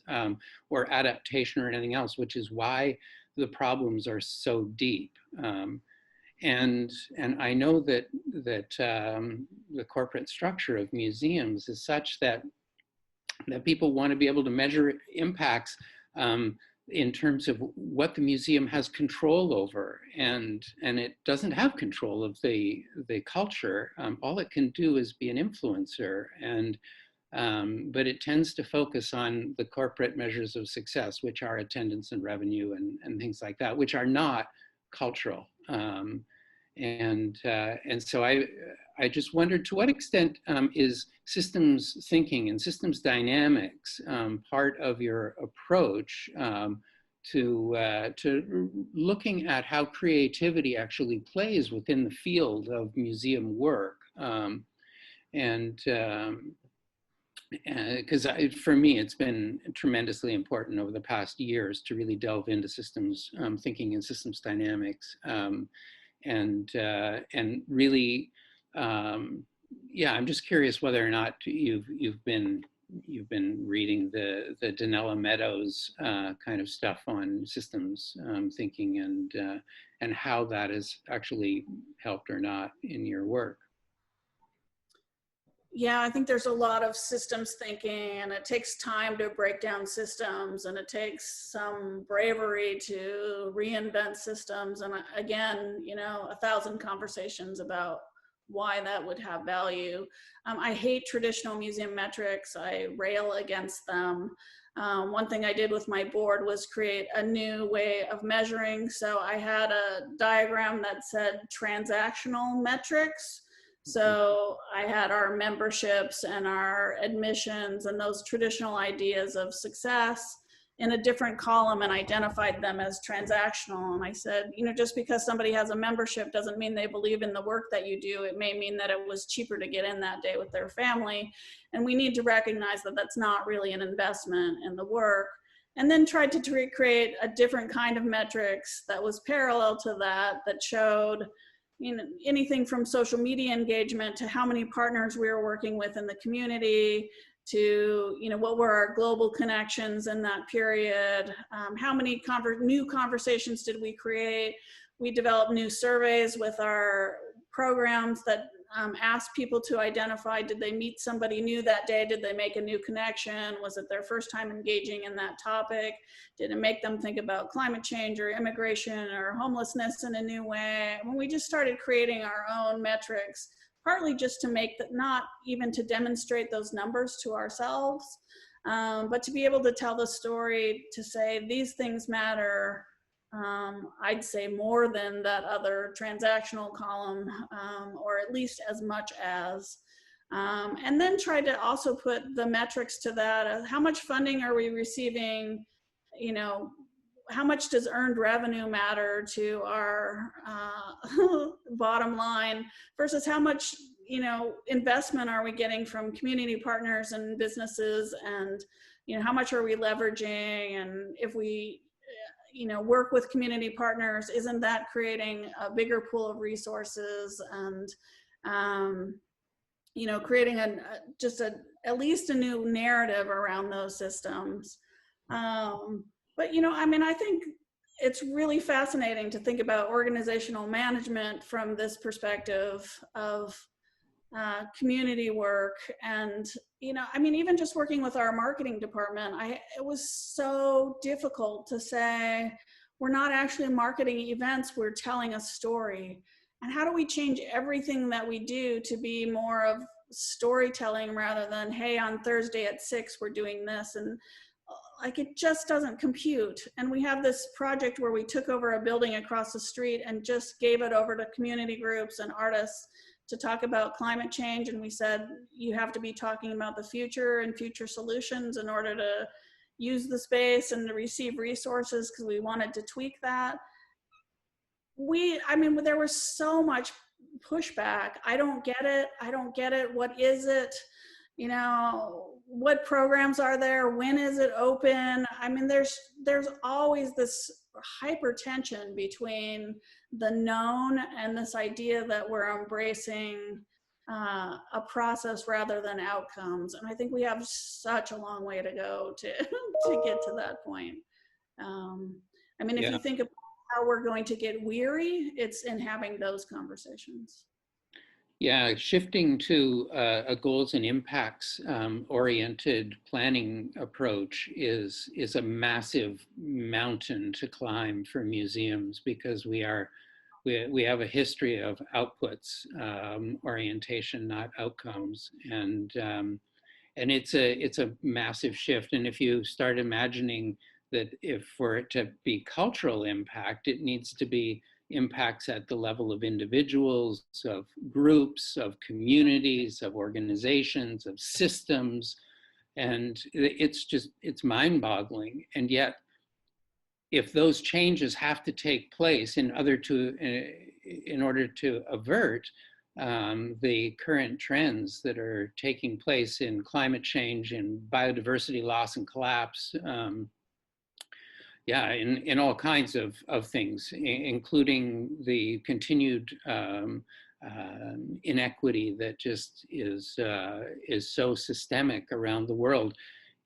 or adaptation or anything else, which is why the problems are so deep. And I know that the corporate structure of museums is such that people want to be able to measure impacts in terms of what the museum has control over, and it doesn't have control of the culture. All it can do is be an influencer, but it tends to focus on the corporate measures of success, which are attendance and revenue and things like that, which are not cultural. And so I just wondered, to what extent is systems thinking and systems dynamics part of your approach to looking at how creativity actually plays within the field of museum work? Because for me, it's been tremendously important over the past years to really delve into systems thinking and systems dynamics. And really, yeah, I'm just curious whether or not you've been reading the Donella Meadows kind of stuff on systems thinking, and how that has actually helped or not in your work. Yeah, I think there's a lot of systems thinking, and it takes time to break down systems, and it takes some bravery to reinvent systems. And again, 1,000 conversations about why that would have value. I hate traditional museum metrics. I rail against them. One thing I did with my board was create a new way of measuring. So I had a diagram that said transactional metrics. So I had our memberships and our admissions and those traditional ideas of success in a different column and identified them as transactional. And I said, just because somebody has a membership doesn't mean they believe in the work that you do. It may mean that it was cheaper to get in that day with their family. And we need to recognize that that's not really an investment in the work. And then tried to recreate a different kind of metrics that was parallel to that showed anything from social media engagement to how many partners we were working with in the community, to what were our global connections in that period, how many new conversations did we create. We developed new surveys with our programs that asked people to identify, did they meet somebody new that day? Did they make a new connection? Was it their first time engaging in that topic? Did it make them think about climate change or immigration or homelessness in a new way? When we just started creating our own metrics, partly just to make that, not even to demonstrate those numbers to ourselves, but to be able to tell the story, to say these things matter. I'd say more than that other transactional column, or at least as much as. And then try to also put the metrics to that. How much funding are we receiving? How much does earned revenue matter to our bottom line versus how much investment are we getting from community partners and businesses, and how much are we leveraging, and if we work with community partners? Isn't that creating a bigger pool of resources and, creating at least a new narrative around those systems? But, I think it's really fascinating to think about organizational management from this perspective of community work. And, even just working with our marketing department, it was so difficult to say, we're not actually marketing events, we're telling a story. And how do we change everything that we do to be more of storytelling rather than, hey, on Thursday at 6, we're doing this? And it just doesn't compute. And we have this project where we took over a building across the street and just gave it over to community groups and artists to talk about climate change. And we said, you have to be talking about the future and future solutions in order to use the space and to receive resources, because we wanted to tweak that. There was so much pushback. I don't get it. I don't get it. What is it? What programs are there? When is it open? There's always this hypertension between the known and this idea that we're embracing a process rather than outcomes. And I think we have such a long way to go to get to that point. If you think about how we're going to get weary, it's in having those conversations. Yeah, shifting to a goals and impacts oriented planning approach is a massive mountain to climb for museums, because we have a history of outputs orientation, not outcomes, and it's a massive shift. And if you start imagining that for it to be cultural impact, it needs to be impacts at the level of individuals, of groups, of communities, of organizations, of systems. And it's mind-boggling. And yet, if those changes have to take place in order to avert the current trends that are taking place in climate change and biodiversity loss and collapse, in all kinds of things, including the continued inequity that just is so systemic around the world.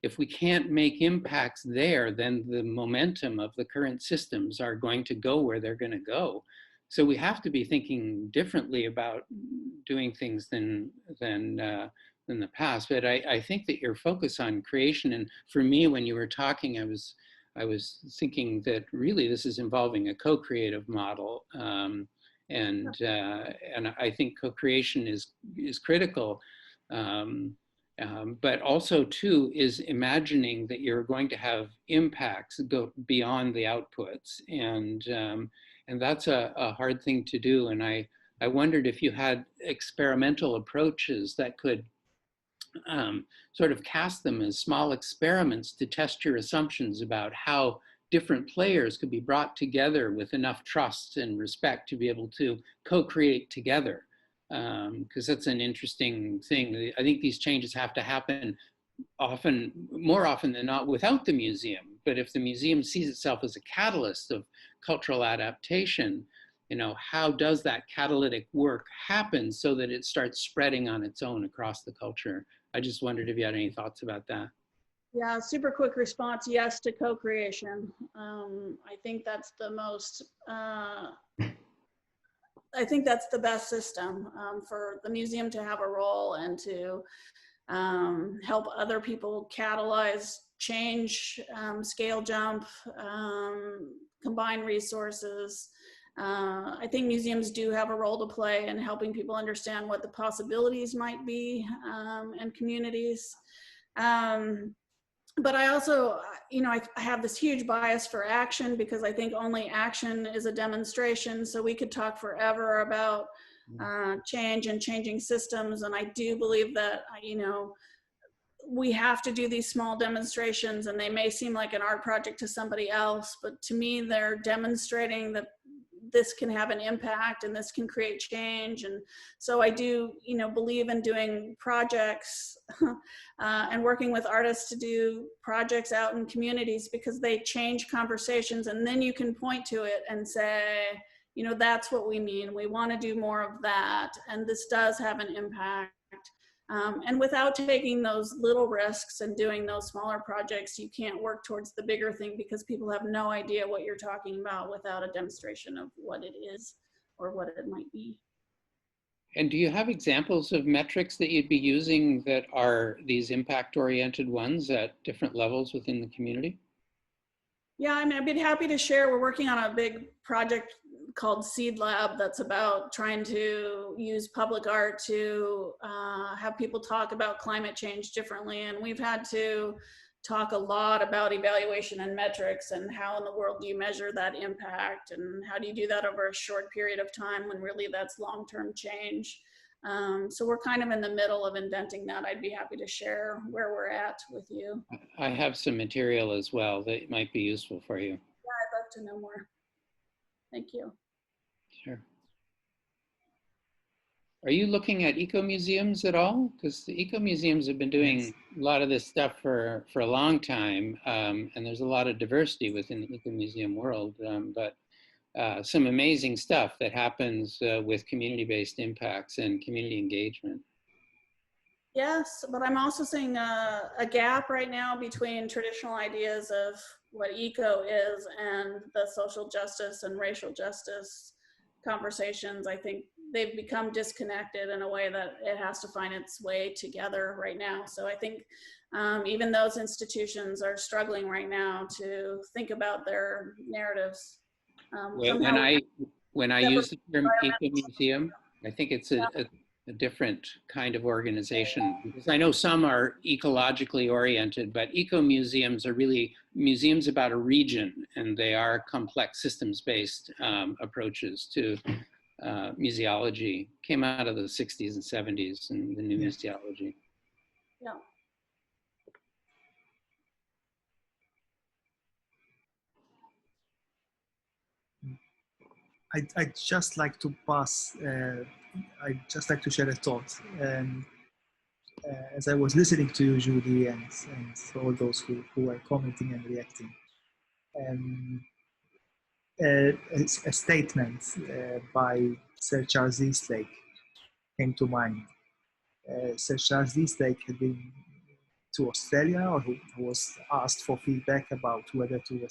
If we can't make impacts there, then the momentum of the current systems are going to go where they're going to go. So we have to be thinking differently about doing things than the past. But I think that your focus on creation, and for me, when you were talking, I was thinking that really this is involving a co-creative model, and I think co-creation is critical, but also too is imagining that you're going to have impacts go beyond the outputs, and that's a hard thing to do. And I wondered if you had experimental approaches that could sort of cast them as small experiments to test your assumptions about how different players could be brought together with enough trust and respect to be able to co-create together. Because that's an interesting thing. I think these changes have to happen more often than not without the museum. But if the museum sees itself as a catalyst of cultural adaptation, how does that catalytic work happen so that it starts spreading on its own across the culture? I just wondered if you had any thoughts about that. Yeah, super quick response, yes to co-creation. I think that's the most, I think that's the best system for the museum to have a role and to help other people catalyze change, scale jump, combine resources. I think museums do have a role to play in helping people understand what the possibilities might be in communities. But I also, I have this huge bias for action, because I think only action is a demonstration. So we could talk forever about change and changing systems. And I do believe that, we have to do these small demonstrations, and they may seem like an art project to somebody else, but to me, they're demonstrating this can have an impact and this can create change. And so I do, believe in doing projects and working with artists to do projects out in communities, because they change conversations, and then you can point to it and say, that's what we mean. We want to do more of that. And this does have an impact. And without taking those little risks and doing those smaller projects, you can't work towards the bigger thing, because people have no idea what you're talking about without a demonstration of what it is or what it might be. And do you have examples of metrics that you'd be using that are these impact-oriented ones at different levels within the community? Yeah, I mean, I'd be happy to share. We're working on a big project called Seed Lab that's about trying to use public art to have people talk about climate change differently. And we've had to talk a lot about evaluation and metrics, and how in the world do you measure that impact, and how do you do that over a short period of time when really that's long-term change. So we're kind of in the middle of indenting that. I'd be happy to share where we're at with you. I have some material as well that might be useful for you. Yeah, I'd love to know more. Thank you. Sure. Are you looking at eco-museums at all? Because the eco-museums have been doing a lot of this stuff for a long time, and there's a lot of diversity within the eco-museum world, but some amazing stuff that happens with community-based impacts and community engagement. Yes, but I'm also seeing a gap right now between traditional ideas of what eco is and the social justice and racial justice conversations. I think they've become disconnected in a way that it has to find its way together right now. So I think even those institutions are struggling right now to think about their narratives. When I use the term eco-museum, I think it's a different kind of organization, because I know some are ecologically oriented, but eco-museums are really museums about a region, and they are complex systems-based approaches to museology. Came out of the 60s and 70s and the new museology. Yeah. I'd just like to pass, I'd just like to share a thought. As I was listening to you, Julie, and all those who were commenting and reacting, a statement by Sir Charles Eastlake came to mind. Sir Charles Eastlake had been to Australia, or who was asked for feedback about whether to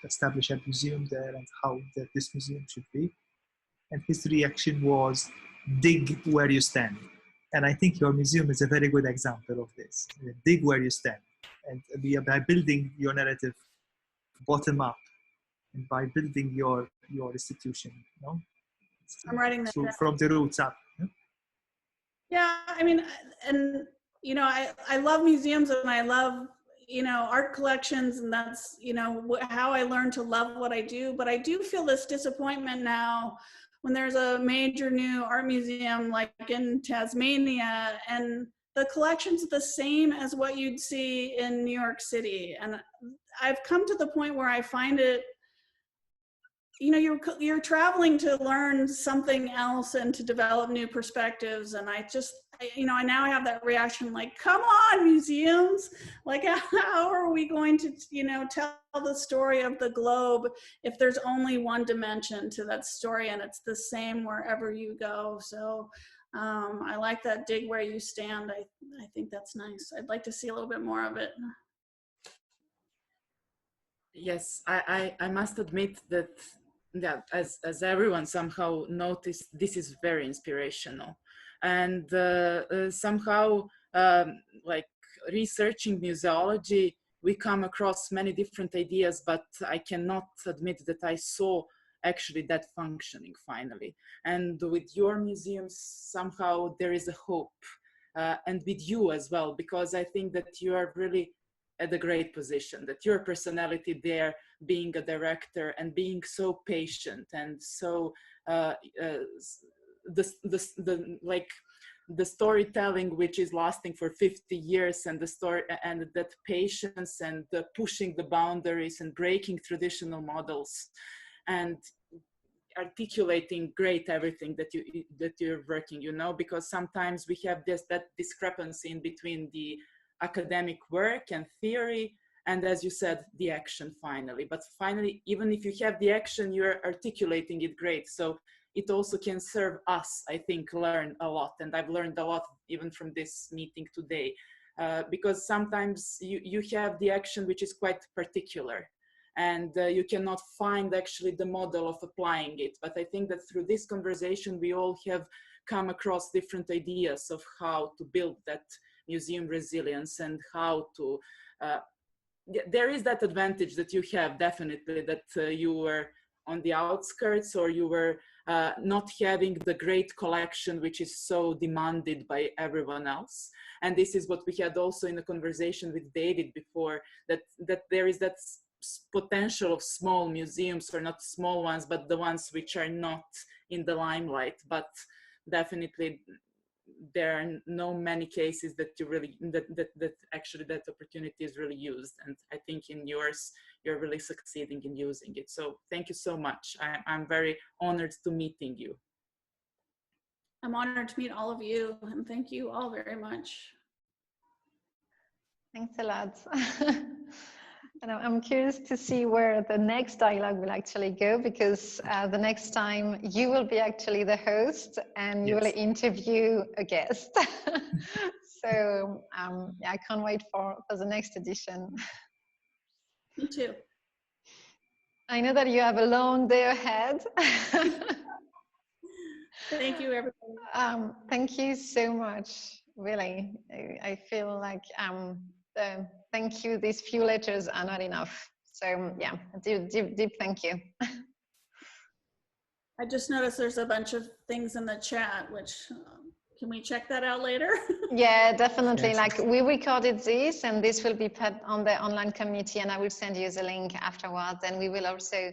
establish a museum there and how this museum should be. And his reaction was, dig where you stand. And I think your museum is a very good example of this. Dig where you stand. And by building your narrative bottom up, and by building your institution, I'm writing that down. From the roots up. Yeah, I mean, and I love museums, and I love art collections, and that's how I learned to love what I do. But I do feel this disappointment now when there's a major new art museum like in Tasmania, and the collection's the same as what you'd see in New York City. And I've come to the point where I find it, you're traveling to learn something else and to develop new perspectives. And I now have that reaction, like, come on, museums, like, how are we going to, tell the story of the globe if there's only one dimension to that story, and it's the same wherever you go. So I like that dig where you stand. I think that's nice. I'd like to see a little bit more of it. Yes, I must admit that as everyone somehow noticed, this is very inspirational. And somehow, like researching museology, we come across many different ideas, but I cannot admit that I saw actually that functioning finally. And with your museums, somehow there is a hope, and with you as well, because I think that you are really at a great position, that your personality there, being a director and being so patient and so the storytelling, which is lasting for 50 years, and the story, and that patience and the pushing the boundaries and breaking traditional models. And articulating great everything that you're working, you know, because sometimes we have that discrepancy in between the academic work and theory, and as you said, the action finally. But finally, even if you have the action, you're articulating it great. So it also can serve us, I think, learn a lot. And I've learned a lot even from this meeting today, because sometimes you have the action which is quite particular, and you cannot find actually the model of applying it. But I think that through this conversation, we all have come across different ideas of how to build that museum resilience and how to, there is that advantage that you have, definitely, that you were on the outskirts, or you were not having the great collection which is so demanded by everyone else. And this is what we had also in the conversation with David before, that there is that potential of small museums, or not small ones, but the ones which are not in the limelight. But definitely there are no many cases that you really, that actually that opportunity is really used. And I think in yours, you're really succeeding in using it. So thank you so much. I'm very honored to meeting you. I'm honored to meet all of you, and thank you all very much. Thanks a lot. And I'm curious to see where the next dialogue will actually go, because the next time you will be actually the host and you will interview a guest. So yeah, I can't wait for the next edition. Me too. I know that you have a long day ahead. Thank you, everybody. Thank you so much. Really, I feel like thank you. These few letters are not enough. So yeah, deep thank you. I just noticed there's a bunch of things in the chat, which can we check that out later? Yeah, definitely. Yes. Like, we recorded this, and this will be put on the online community, and I will send you the link afterwards. And we will also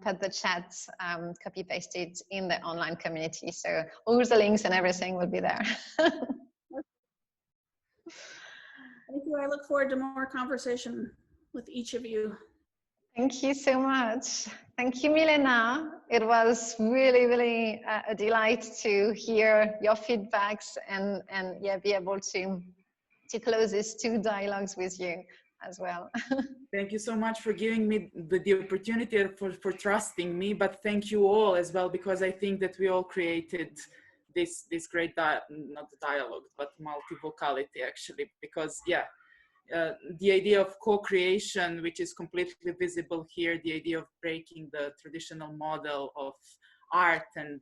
put the chat, copy paste it in the online community. So all the links and everything will be there. Thank you. I look forward to more conversation with each of you. Thank you so much. Thank you, Milena. It was really, really a delight to hear your feedbacks and yeah, be able to close these two dialogues with you as well. Thank you so much for giving me the opportunity, for trusting me, but thank you all as well, because I think that we all created this great, not dialogue, but multivocality actually, because yeah, the idea of co-creation, which is completely visible here, the idea of breaking the traditional model of art and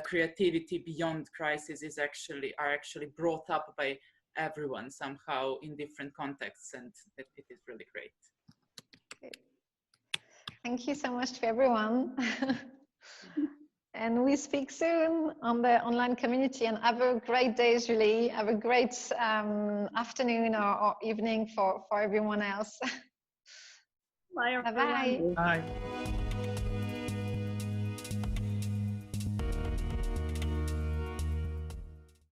creativity beyond crisis are actually brought up by everyone somehow in different contexts, and it is really great. Thank you so much to everyone. And we speak soon on the online community, and have a great day, Julie. Have a great afternoon or evening for everyone else. Bye, everyone. Bye-bye. Bye.